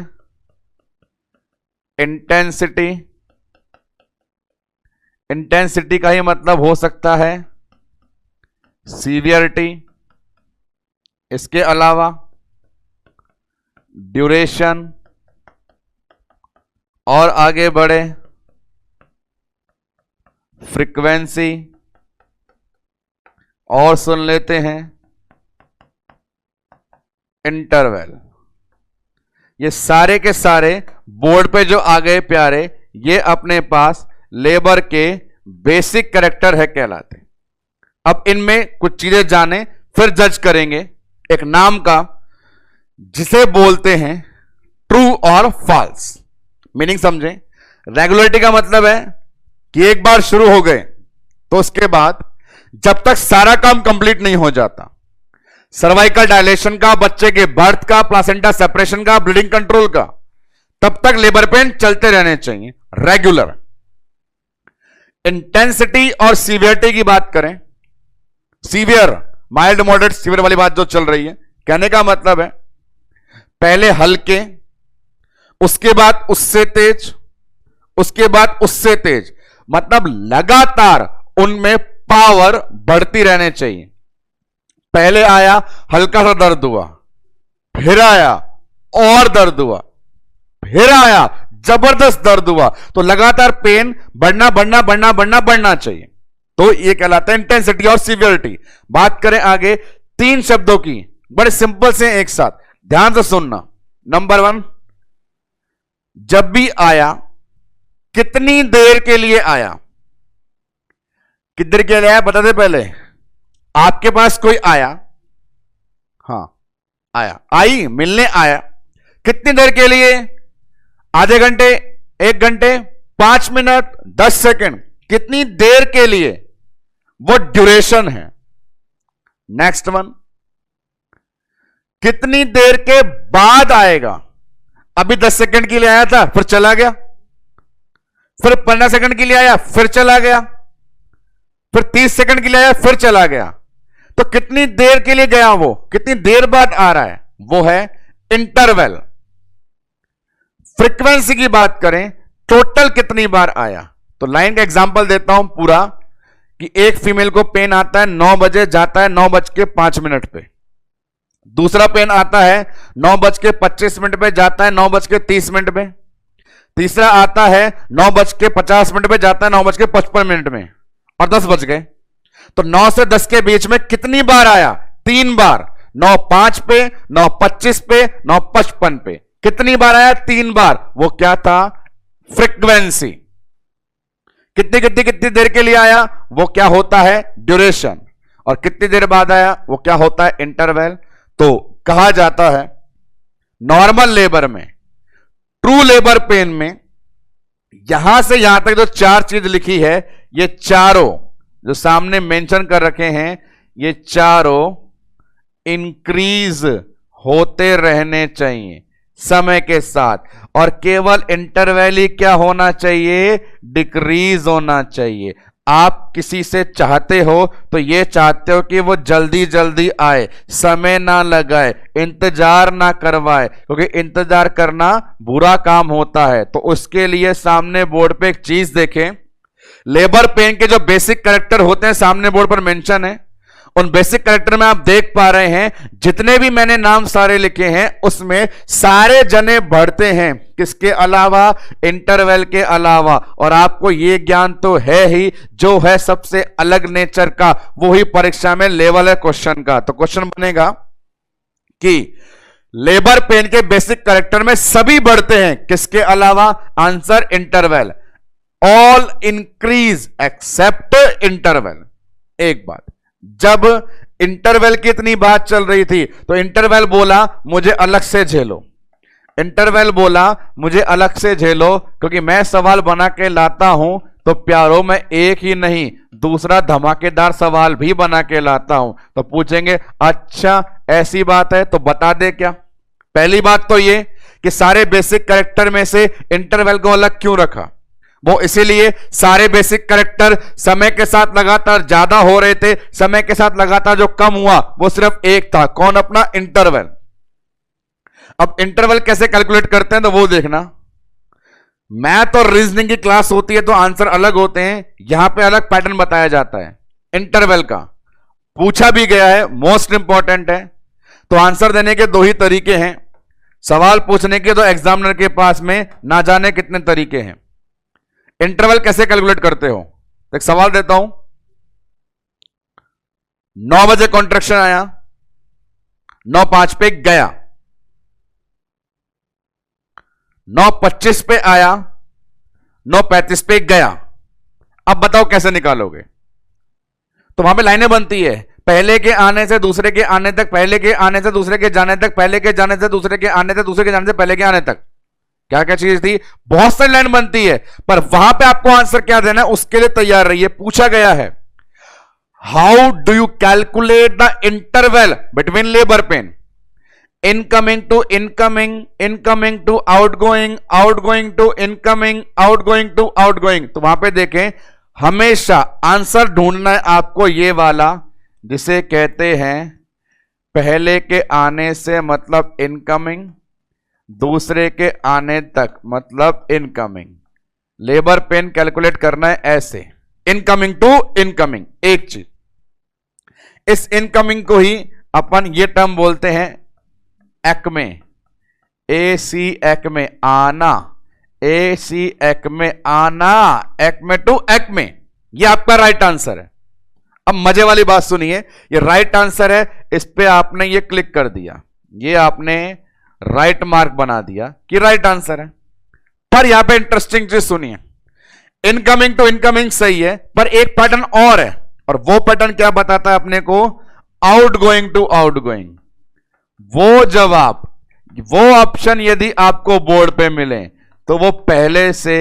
इंटेंसिटी। इंटेंसिटी का ही मतलब हो सकता है सीवियरिटी। इसके अलावा ड्यूरेशन, और आगे बढ़े फ्रीक्वेंसी, और सुन लेते हैं इंटरवल। ये सारे के सारे बोर्ड पे जो आ गए प्यारे, ये अपने पास लेबर के बेसिक कैरेक्टर है कहलाते। अब इनमें कुछ चीजें जाने, फिर जज करेंगे एक नाम का जिसे बोलते हैं ट्रू और फॉल्स। मीनिंग समझे? रेगुलरिटी का मतलब है कि एक बार शुरू हो गए तो उसके बाद जब तक सारा काम कंप्लीट नहीं हो जाता, सर्वाइकल डायलेशन का, बच्चे के बर्थ का, प्लासेंटा सेपरेशन का, ब्लीडिंग कंट्रोल का, तब तक लेबर पेन चलते रहने चाहिए, रेगुलर। इंटेंसिटी और सीवियरिटी की बात करें, सीवियर, माइल्ड, मॉडरेट, सीवियर वाली बात जो चल रही है, कहने का मतलब है पहले हल्के, उसके बाद उससे तेज, उसके बाद उससे तेज, मतलब लगातार उनमें पावर बढ़ती रहने चाहिए। पहले आया हल्का सा दर्द हुआ, फिर आया और दर्द हुआ, फिर आया जबरदस्त दर्द हुआ, तो लगातार पेन बढ़ना बढ़ना बढ़ना बढ़ना बढ़ना चाहिए। तो ये कहलाता है इंटेंसिटी और सीवियरिटी। बात करें आगे 3 शब्दों की, बड़े सिंपल से एक साथ, ध्यान से सुनना। नंबर 1, जब भी आया कितनी देर के लिए आया? कितनी देर के लिए आया बता दे पहले। आपके पास कोई आया, हां आया, आई, मिलने आया, कितनी देर के लिए? आधे घंटे, 1 घंटे, 5 मिनट, 10 सेकंड, कितनी देर के लिए? वो ड्यूरेशन है। नेक्स्ट वन, कितनी देर के बाद आएगा? अभी 10 सेकंड के लिए आया था, फिर चला गया, फिर 15 सेकंड के लिए आया, फिर चला गया, फिर 30 सेकंड के लिए आया, फिर चला गया। तो कितनी देर के लिए गया वो, कितनी देर बाद आ रहा है, वो है इंटरवल। फ्रीक्वेंसी की बात करें, टोटल कितनी बार आया? तो लाइन का एग्जांपल देता हूं पूरा, कि एक फीमेल को पेन आता है 9 बजे, जाता है 9:05 पे। दूसरा पेन आता है 9:25 पे, जाता है 9:30 पे। तीसरा आता है 9:50 पे, जाता है 9:55 में, और 10 बज गए। तो 9 से 10 के बीच में कितनी बार आया? 3 बार, 9:05 पे, 9:25 पे, 9:55 पे। कितनी बार आया? 3 बार। वो क्या था? फ्रीक्वेंसी। कितनी कितनी कितनी देर के लिए आया? वो क्या होता है? ड्यूरेशन। और कितनी देर बाद आया? वो क्या होता है? इंटरवल। तो कहा जाता है नॉर्मल लेबर में, ट्रू लेबर पेन में, यहां से यहां तक जो 4 चीज लिखी है, ये चारों जो सामने मेंशन कर रखे हैं, ये चारों इंक्रीज होते रहने चाहिए समय के साथ, और केवल इंटरवल ही क्या होना चाहिए? डिक्रीज होना चाहिए। आप किसी से चाहते हो तो ये चाहते हो कि वो जल्दी जल्दी आए, समय ना लगाए, इंतजार ना करवाए, क्योंकि इंतजार करना बुरा काम होता है। तो उसके लिए सामने बोर्ड पे एक चीज देखें, लेबर पेन के जो बेसिक कैरेक्टर होते हैं सामने बोर्ड पर मेंशन है। उन बेसिक कैरेक्टर में आप देख पा रहे हैं, जितने भी मैंने नाम सारे लिखे हैं उसमें सारे जने बढ़ते हैं, किसके अलावा? इंटरवल के अलावा। और आपको ये ज्ञान तो है ही, जो है सबसे अलग नेचर का, वो ही परीक्षा में लेवल है क्वेश्चन का। तो क्वेश्चन बनेगा कि लेबर पेन के बेसिक कैरेक्टर में सभी बढ़ते हैं, किसके अलावा? Answer interval. All increase except interval. एक बात, जब इंटरवल की इतनी बात चल रही थी तो इंटरवल बोला मुझे अलग से झेलो, इंटरवल बोला मुझे अलग से झेलो, क्योंकि मैं सवाल बना के लाता हूं तो प्यारों में एक ही नहीं दूसरा धमाकेदार सवाल भी बना के लाता हूं। तो पूछेंगे अच्छा ऐसी बात है तो बता दे क्या। पहली बात तो ये कि सारे बेसिक कैरेक्टर में से इंटरवल को अलग क्यों रखा, वो इसीलिए सारे बेसिक कैरेक्टर समय के साथ लगातार ज्यादा हो रहे थे, समय के साथ लगातार जो कम हुआ वो सिर्फ एक था, कौन, अपना इंटरवल। अब इंटरवल कैसे कैलकुलेट करते हैं तो वो देखना। मैथ और रीजनिंग की क्लास होती है तो आंसर अलग होते हैं, यहां पे अलग पैटर्न बताया जाता है इंटरवल का। पूछा भी गया है, मोस्ट इंपॉर्टेंट है। तो आंसर देने के दो ही तरीके हैं, सवाल पूछने के तो एग्जामिनर के पास में ना जाने कितने तरीके हैं। इंटरवल कैसे कैलकुलेट करते हो, एक सवाल देता हूं। 9 बजे कॉन्ट्रैक्शन आया, 9:05 पे गया, 9:25 पे आया, 9:35 पे गया। अब बताओ कैसे निकालोगे। तो वहां पे लाइनें बनती है, पहले के आने से दूसरे के आने तक, पहले के आने से दूसरे के जाने तक, पहले के जाने से दूसरे के आने तक, दूसरे के जाने से पहले के आने तक। क्या क्या चीज थी, बहुत सारी लाइन बनती है, पर वहां पे आपको आंसर क्या देना है उसके लिए तैयार रहिए। पूछा गया है how do you calculate the interval between labour pain, incoming to incoming, incoming to outgoing, outgoing to incoming, outgoing to outgoing. तो वहां पे देखें हमेशा आंसर ढूंढना है आपको ये वाला, जिसे कहते हैं पहले के आने से मतलब इनकमिंग, दूसरे के आने तक मतलब इनकमिंग। लेबर पेन कैलकुलेट करना है ऐसे, इनकमिंग टू इनकमिंग। एक चीज, इस इनकमिंग को ही अपन ये टर्म बोलते हैं एक्मे, AC एक्मे, आना, AC एक्मे आना, एक्मे टू एक्मे। ये आपका राइट आंसर है। अब मजे वाली बात सुनिए, ये राइट आंसर है, इस पे आपने ये क्लिक कर दिया, ये आपने राइट मार्क बना दिया कि राइट आंसर है। पर यहां पे इंटरेस्टिंग चीज सुनिए, इनकमिंग टू इनकमिंग सही है, पर एक पैटर्न और है, और वो पैटर्न क्या बताता है अपने को, आउटगोइंग टू आउटगोइंग। वो जवाब, वो ऑप्शन यदि आपको बोर्ड पे मिले तो वो पहले से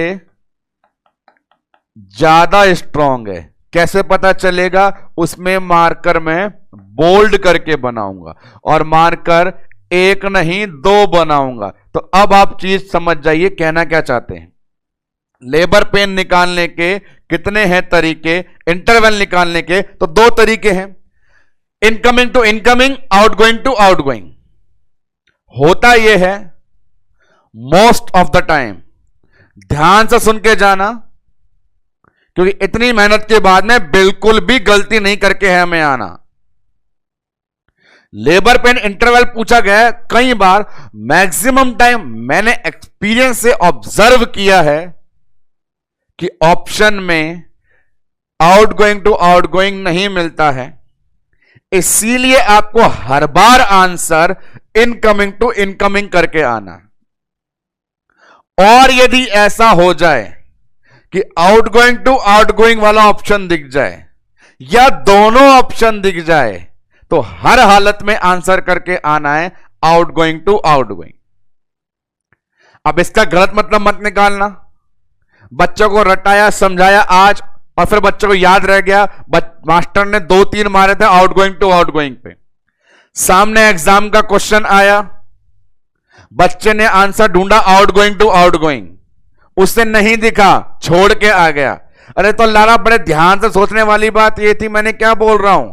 ज्यादा स्ट्रांग है। कैसे पता चलेगा, उसमें मार्कर में बोल्ड करके बनाऊंगा, और मार्कर एक नहीं 2 बनाऊंगा। तो अब आप चीज समझ जाइए कहना क्या चाहते हैं। लेबर पेन निकालने के कितने हैं तरीके, इंटरवल निकालने के तो 2 तरीके हैं, incoming to incoming, outgoing to outgoing. होता यह है मोस्ट ऑफ द टाइम, ध्यान से सुन के जाना, क्योंकि इतनी मेहनत के बाद में बिल्कुल भी गलती नहीं करके है हमें आना। लेबर पेन इंटरवल पूछा गया है कई बार, मैक्सिमम टाइम मैंने एक्सपीरियंस से ऑब्जर्व किया है कि ऑप्शन में आउटगोइंग टू आउटगोइंग नहीं मिलता है, इसीलिए आपको हर बार आंसर इनकमिंग टू इनकमिंग करके आना। और यदि ऐसा हो जाए कि आउटगोइंग टू आउटगोइंग वाला ऑप्शन दिख जाए या दोनों ऑप्शन दिख जाए, तो हर हालत में आंसर करके आना है आउटगोइंग टू आउटगोइंग। अब इसका गलत मतलब मत निकालना, बच्चों को रटाया समझाया आज और फिर बच्चों को याद रह गया, मास्टर ने 2-3 मारे थे आउटगोइंग टू आउटगोइंग पे, सामने एग्जाम का क्वेश्चन आया, बच्चे ने आंसर ढूंढा आउटगोइंग टू आउटगोइंग, उससे नहीं दिखा छोड़ के आ गया। अरे तो लाला बड़े ध्यान से सोचने वाली बात ये थी, मैंने क्या बोल रहा हूं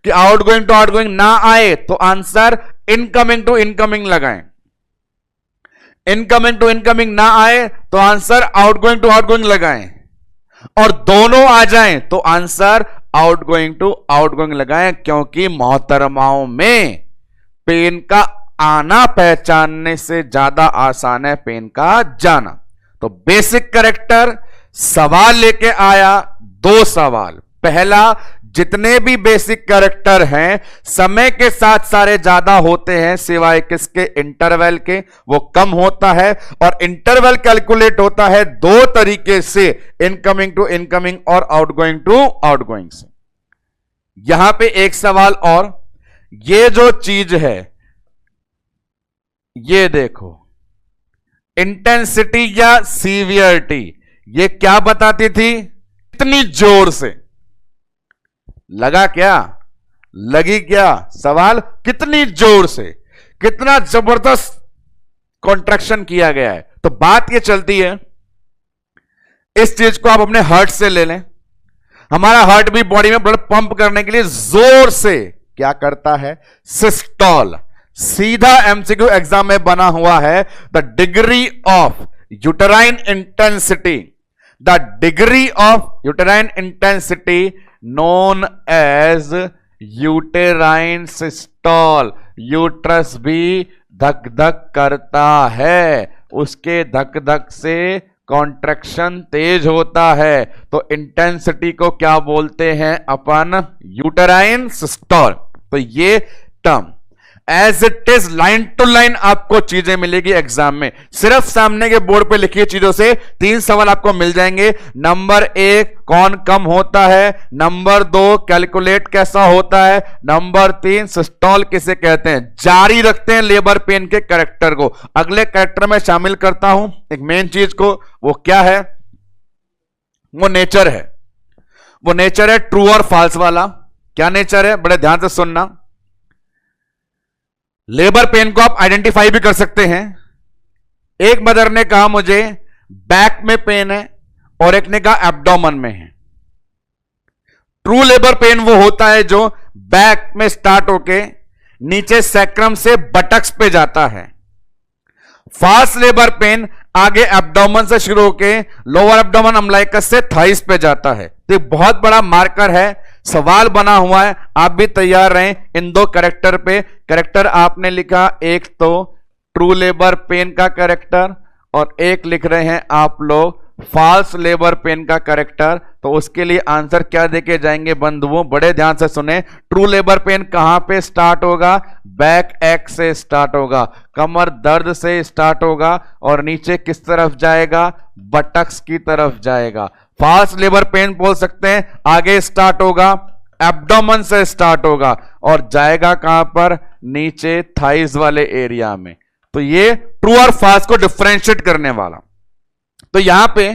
कि आउटगोइंग टू आउटगोइंग ना आए तो आंसर इनकमिंग टू इनकमिंग लगाएं, इनकमिंग टू इनकमिंग ना आए तो आंसर आउटगोइंग टू आउटगोइंग लगाएं, और दोनों आ जाएं तो आंसर आउटगोइंग टू आउटगोइंग लगाएं, क्योंकि मोहतरमाओं में पेन का आना पहचानने से ज्यादा आसान है पेन का जाना। तो बेसिक कैरेक्टर सवाल लेके आया, 2 सवाल। पहला, जितने भी बेसिक कैरेक्टर हैं समय के साथ सारे ज्यादा होते हैं, सिवाय किसके, इंटरवल के, वो कम होता है। और इंटरवल कैलकुलेट होता है 2 तरीके से, इनकमिंग टू इनकमिंग और आउटगोइंग टू आउटगोइंग से। यहां पे एक सवाल और, ये जो चीज है ये देखो, इंटेंसिटी या सीवियरिटी, ये क्या बताती थी? कितनी जोर से लगा, क्या लगी, क्या सवाल, कितनी जोर से, कितना जबरदस्त कॉन्ट्रैक्शन किया गया है। तो बात ये चलती है, इस चीज को आप अपने हार्ट से ले लें। हमारा हार्ट भी बॉडी में ब्लड पंप करने के लिए जोर से क्या करता है? सिस्टोल। सीधा एमसीक्यू एग्जाम में बना हुआ है, the degree of uterine intensity, the degree of uterine intensity known as uterine systole. Uterus भी धक धक करता है, उसके धक धक से कॉन्ट्रैक्शन तेज होता है, तो इंटेंसिटी को क्या बोलते हैं अपन? Uterine systole. तो ये term as it is line to line आपको चीजें मिलेगी एग्जाम में। सिर्फ सामने के बोर्ड पे लिखी चीजों से 3 सवाल आपको मिल जाएंगे। नंबर 1, कौन कम होता है? नंबर 2, कैलकुलेट कैसा होता है? नंबर 3, सिस्टोल किसे कहते हैं? जारी रखते हैं लेबर पेन के कैरेक्टर को, अगले कैरेक्टर में शामिल करता हूं एक मेन चीज को। वो क्या है? वो नेचर है। वो नेचर है ट्रू और फॉल्स वाला। क्या नेचर है? बड़े ध्यान से सुनना। लेबर पेन को आप आइडेंटिफाई भी कर सकते हैं। एक मदर ने कहा मुझे बैक में पेन है और एक ने कहा एब्डोमेन में है। ट्रू लेबर पेन वो होता है जो बैक में स्टार्ट होके नीचे सैक्रम से बटक्स पे जाता है। फास्ट लेबर पेन आगे एब्डोमेन से शुरू होके लोअर एब्डोमेन अम्लाइकस से थाइस पे जाता है। तो एक बहुत बड़ा मार्कर है, सवाल बना हुआ है, आप भी तैयार रहें इन 2 कैरेक्टर पे। कैरेक्टर आपने लिखा, एक तो ट्रू लेबर पेन का कैरेक्टर और एक लिख रहे हैं आप लोग फॉल्स लेबर पेन का कैरेक्टर। तो उसके लिए आंसर क्या देके जाएंगे बंधुओं? बड़े ध्यान से सुने। ट्रू लेबर पेन कहां पे स्टार्ट होगा? बैक एक्स से स्टार्ट होगा, कमर दर्द से स्टार्ट होगा और नीचे किस तरफ जाएगा? बटक्स की तरफ जाएगा। फॉल्स लेबर पेन बोल सकते हैं आगे स्टार्ट होगा, एब्डोमेन से स्टार्ट होगा और जाएगा कहां पर? नीचे थाइज वाले एरिया में। तो ये ट्रू और फॉल्स को डिफरेंशिएट करने वाला। तो यहां पे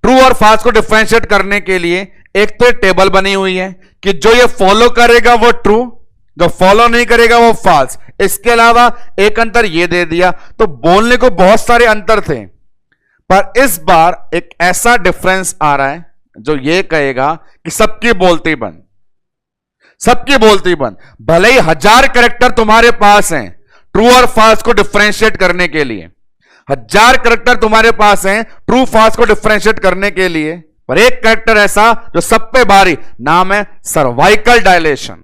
ट्रू और फॉल्स को डिफरेंशिएट करने के लिए एक तो टेबल बनी हुई है कि जो ये फॉलो करेगा वो ट्रू, जो फॉलो नहीं करेगा वो फॉल्स। इसके अलावा एक अंतर ये दे दिया। तो बोलने को बहुत सारे अंतर थे, पर इस बार एक ऐसा डिफरेंस आ रहा है जो ये कहेगा कि सबकी बोलती बंद, सबकी बोलती बंद। भले ही 1000 कैरेक्टर तुम्हारे पास हैं ट्रू और फॉल्स को डिफरेंशिएट करने के लिए, 1000 कैरेक्टर तुम्हारे पास हैं ट्रू फॉल्स को डिफरेंशिएट करने के लिए, पर एक कैरेक्टर ऐसा जो सब पे भारी, नाम है सर्वाइकल डायलेशन।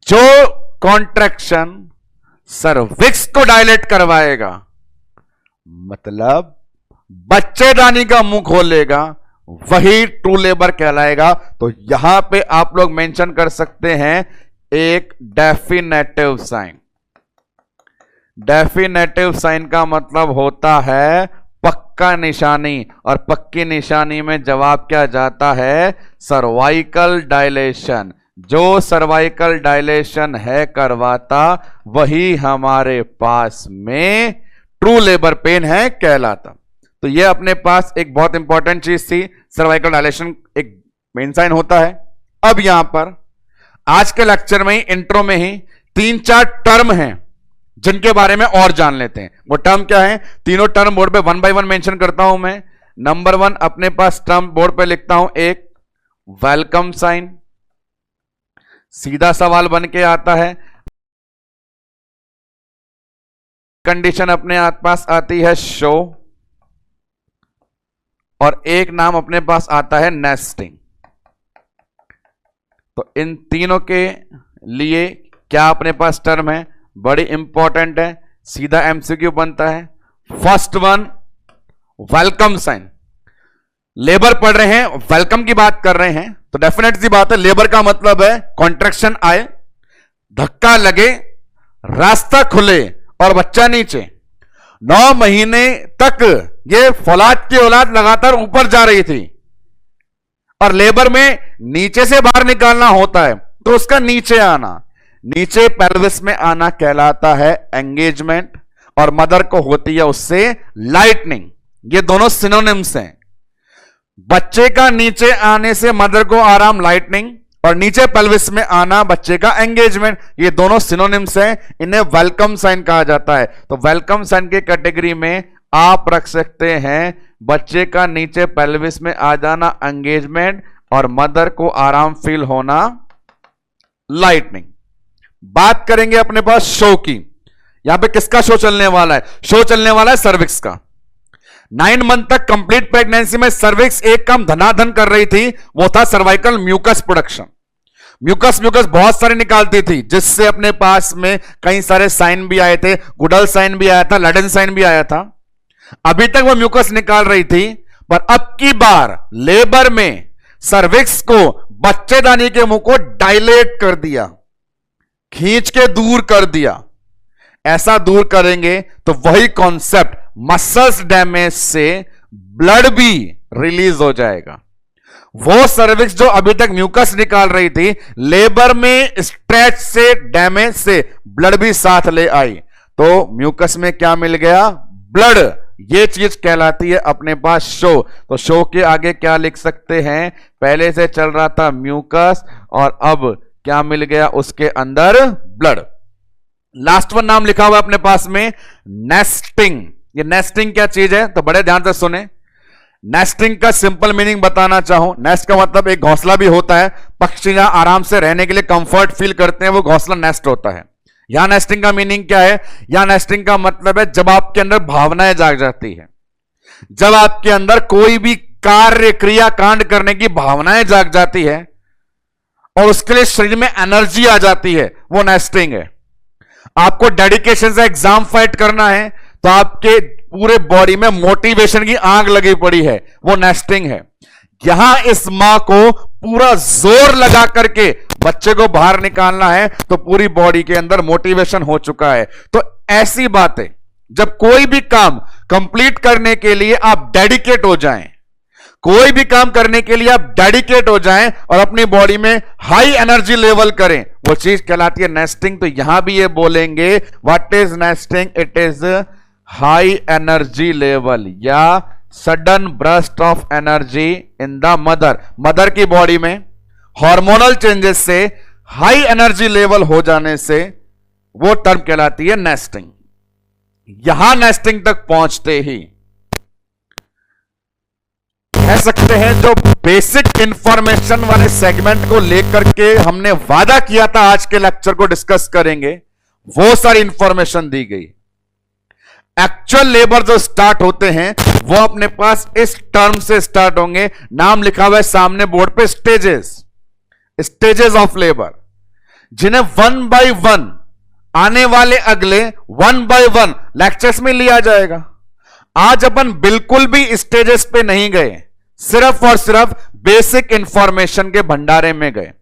जो कॉन्ट्रैक्शन सर्विक्स को डायलेट करवाएगा, मतलब बच्चेदानी का मुंह खोलेगा, वही ट्रू लेबर कहलाएगा। तो यहां पे आप लोग मेंशन कर सकते हैं एक डेफिनेटिव साइन। डेफिनेटिव साइन का मतलब होता है पक्का निशानी, और पक्की निशानी में जवाब क्या जाता है? Cervical dilation. जो सर्वाइकल डायलेशन है करवाता, वही हमारे पास में ट्रू लेबर पेन है कहलाता। तो ये अपने पास एक बहुत इंपॉर्टेंट चीज थी, सर्वाइकल डायलेशन एक मेन साइन होता है। अब यहां पर आज के लेक्चर में ही, इंट्रो में ही 3-4 टर्म हैं जिनके बारे में और जान लेते हैं। वो टर्म क्या है? तीनों टर्म बोर्ड पे 1 बाय 1 मेंशन करता हूं मैं। नंबर 1 अपने पास टर्म बोर्ड पे लिखता हूं, एक वेलकम साइन, सीधा सवाल बन के आता है। कंडीशन अपने पास आती है शो, और एक नाम अपने पास आता है नेस्टिंग। तो इन तीनों के लिए क्या अपने पास टर्म है? बड़ी इंपॉर्टेंट है, सीधा एमसीक्यू बनता है। First one welcome sign. Labour पढ़ रहे हैं, वेलकम की बात कर रहे हैं, तो डेफिनेट सी बात है लेबर का मतलब है कॉन्ट्रैक्शन आए, धक्का लगे, रास्ता खुले और बच्चा नीचे। 9 महीने तक ये फौलाद की औलाद लगातार ऊपर जा रही थी और लेबर में नीचे से बाहर निकालना होता है, तो उसका नीचे आना, नीचे पेल्विस में आना कहलाता है एंगेजमेंट, और मदर को होती है उससे लाइटनिंग। ये दोनों सिनोनिम्स हैं। बच्चे का नीचे आने से मदर को आराम, लाइटनिंग, और नीचे पेल्विस में आना बच्चे का एंगेजमेंट। ये दोनों सिनोनिम्स हैं, इन्हें वेलकम साइन कहा जाता है। तो वेलकम साइन के कैटेगरी में आप रख सकते हैं बच्चे का नीचे पेल्विस में आ जाना एंगेजमेंट, और मदर को आराम फील होना लाइटनिंग। बात करेंगे अपने पास शो की। यहां पे किसका शो चलने वाला है? शो चलने वाला है सर्विक्स का। 9 मंथ तक कंप्लीट प्रेगनेंसी में सर्विक्स एक काम धनाधन कर रही थी, वो था सर्वाइकल म्यूकस प्रोडक्शन। म्यूकस बहुत सारे निकालती थी, जिससे अपने पास में कई सारे साइन भी आए थे, गुडल साइन भी आया था, लेडन साइन भी आया था। अभी तक वो म्यूकस निकाल रही थी, पर अब की बार लेबर में सर्विक्स को, बच्चेदानी के मुंह को डायलेट कर दिया, खींच के दूर कर दिया। ऐसा दूर करेंगे तो वही कॉन्सेप्ट, मसल्स डैमेज से ब्लड भी रिलीज हो जाएगा। वो सर्विक्स जो अभी तक म्यूकस निकाल रही थी, लेबर में स्ट्रेच से, डैमेज से ब्लड भी साथ ले आई, तो म्यूकस में क्या मिल गया? ब्लड। ये चीज कहलाती है अपने पास शो। तो शो के आगे क्या लिख सकते हैं? पहले से चल रहा था म्यूकस, और अब क्या मिल गया उसके अंदर? ब्लड। लास्ट वन नाम लिखा हुआ अपने पास में नेस्टिंग। ये नेस्टिंग क्या चीज है? तो बड़े ध्यान से सुने। नेस्टिंग का सिंपल मीनिंग बताना चाहूं, नेस्ट का मतलब एक घोंसला भी होता है। पक्षी जहां आराम से रहने के लिए कंफर्ट फील करते हैं, वो घोंसला नेस्ट होता है। यहां नेस्टिंग का मीनिंग क्या है? यहां नेस्टिंग का मतलब है जब आपके अंदर भावनाएं जाग जाती है, जब आपके अंदर कोई भी कार्य, क्रिया, कांड करने की भावनाएं जाग जाती है, और उसके लिए शरीर में एनर्जी आ जाती है, वो नेस्टिंग है। आपको डेडिकेशन से एग्जाम फाइट करना है, तो आपके पूरे बॉडी में मोटिवेशन की आग लगी पड़ी है, वो नेस्टिंग है। यहां इस मां को पूरा जोर लगा करके बच्चे को बाहर निकालना है, तो पूरी बॉडी के अंदर मोटिवेशन हो चुका है। तो ऐसी बातें, जब कोई भी काम कंप्लीट करने के लिए आप डेडिकेट हो जाएं, कोई भी काम करने के लिए आप डेडिकेट हो जाएं और अपनी बॉडी में हाई एनर्जी लेवल करें, वो चीज कहलाती है नेस्टिंग। तो यहां भी ये बोलेंगे, what is nesting? It is high energy level या sudden burst of energy in the mother. Mother की बॉडी में हार्मोनल चेंजेस से हाई एनर्जी लेवल हो जाने से वो टर्म कहलाती है नेस्टिंग। यहां नेस्टिंग तक पहुंचते ही कह सकते हैं, जो बेसिक इंफॉर्मेशन वाले सेगमेंट को लेकर के हमने वादा किया था आज के लेक्चर को डिस्कस करेंगे, वो सारी इंफॉर्मेशन दी गई। एक्चुअल लेबर जो स्टार्ट होते हैं, वो अपने पास इस टर्म से स्टार्ट होंगे। नाम लिखा हुआ है सामने बोर्ड पे, स्टेजेस ऑफ लेबर, जिन्हें 1 बाय 1 आने वाले अगले 1 बाय 1 लेक्चर्स में लिया जाएगा। आज अपन बिल्कुल भी स्टेजेस पे नहीं गए, सिर्फ और सिर्फ बेसिक इंफॉर्मेशन के भंडारे में गए।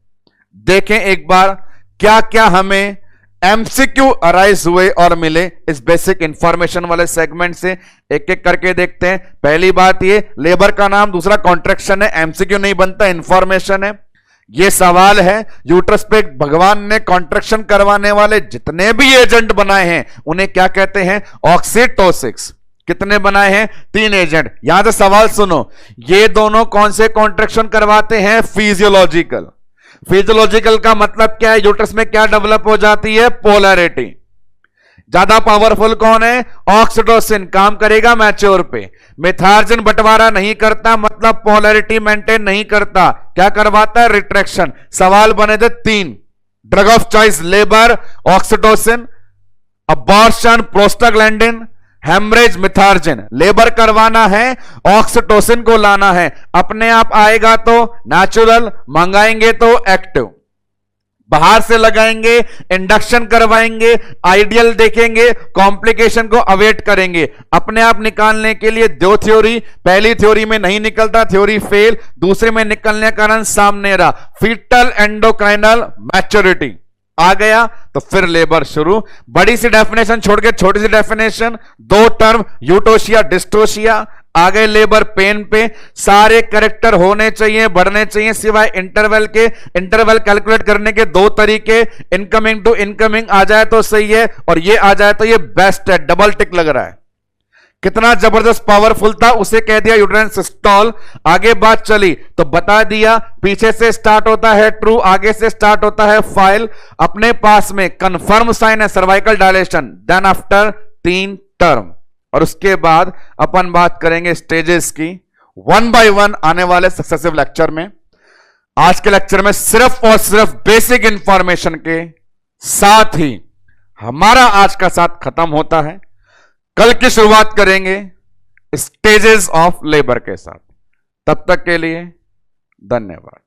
देखें एक बार क्या क्या हमें एमसीक्यू अराइज हुए और मिले इस बेसिक इंफॉर्मेशन वाले सेगमेंट से। एक एक करके देखते हैं। पहली बात ये, लेबर का नाम, दूसरा कॉन्ट्रैक्शन है, एमसीक्यू नहीं बनता, इंफॉर्मेशन है। ये सवाल है, यूट्रस पे भगवान ने कॉन्ट्रैक्शन करवाने वाले जितने भी एजेंट बनाए हैं उन्हें क्या कहते हैं? ऑक्सीटोसिस। कितने बनाए हैं? 3 एजेंट। यहां से सवाल सुनो, ये दोनों कौन से कॉन्ट्रैक्शन करवाते हैं? फिजियोलॉजिकल। फिजियोलॉजिकल का मतलब क्या है? यूट्रस में क्या डेवलप हो जाती है? पोलैरिटी। ज्यादा पावरफुल कौन है? ऑक्सीटोसिन। काम करेगा मैच्योर पे। मिथार्जिन बंटवारा नहीं करता, मतलब पोलैरिटी मेंटेन नहीं करता। क्या करवाता है? रिट्रैक्शन। सवाल बने थे 3, drug of choice labour, oxytocin, abortion prostaglandin, haemorrhage methergine. Labour करवाना है, ऑक्सीटोसिन को लाना है। अपने आप आएगा तो नेचुरल, मंगाएंगे तो एक्टिव। बाहर से लगाएंगे, इंडक्शन करवाएंगे, आइडियल देखेंगे, कॉम्प्लिकेशन को अवेट करेंगे। अपने आप निकालने के लिए 2 थ्योरी, पहली थ्योरी में नहीं निकलता, थ्योरी फेल, दूसरे में निकलने का कारण सामने रहा, फीटल एंडोक्राइनल मैच्योरिटी आ गया, तो फिर लेबर शुरू। बड़ी सी डेफिनेशन छोड़ के छोटी सी डेफिनेशन, 2 टर्म, यूटोशिया डिस्टोशिया। आगे लेबर पेन पे सारे कैरेक्टर होने चाहिए, बढ़ने चाहिए, सिवाय इंटरवल के। इंटरवल कैलकुलेट करने के दो तरीके, इनकमिंग टू इनकमिंग आ जाए तो सही है, और ये आ जाए तो ये बेस्ट है। डबल टिक लग रहा है, कितना जबरदस्त पावरफुल था, उसे कह दिया यूट्राइन सिस्टोल। आगे बात चली तो बता दिया, पीछे से स्टार्ट होता है ट्रू, आगे से स्टार्ट होता है फाइल। अपने पास में कंफर्म साइन है cervical dilation, then after 3 term. और उसके बाद अपन बात करेंगे स्टेजेस की 1 बाय 1 आने वाले सक्सेसिव लेक्चर में। आज के लेक्चर में सिर्फ और सिर्फ बेसिक इंफॉर्मेशन के साथ ही हमारा आज का साथ खत्म होता है। कल की शुरुआत करेंगे स्टेजेस ऑफ लेबर के साथ। तब तक के लिए धन्यवाद।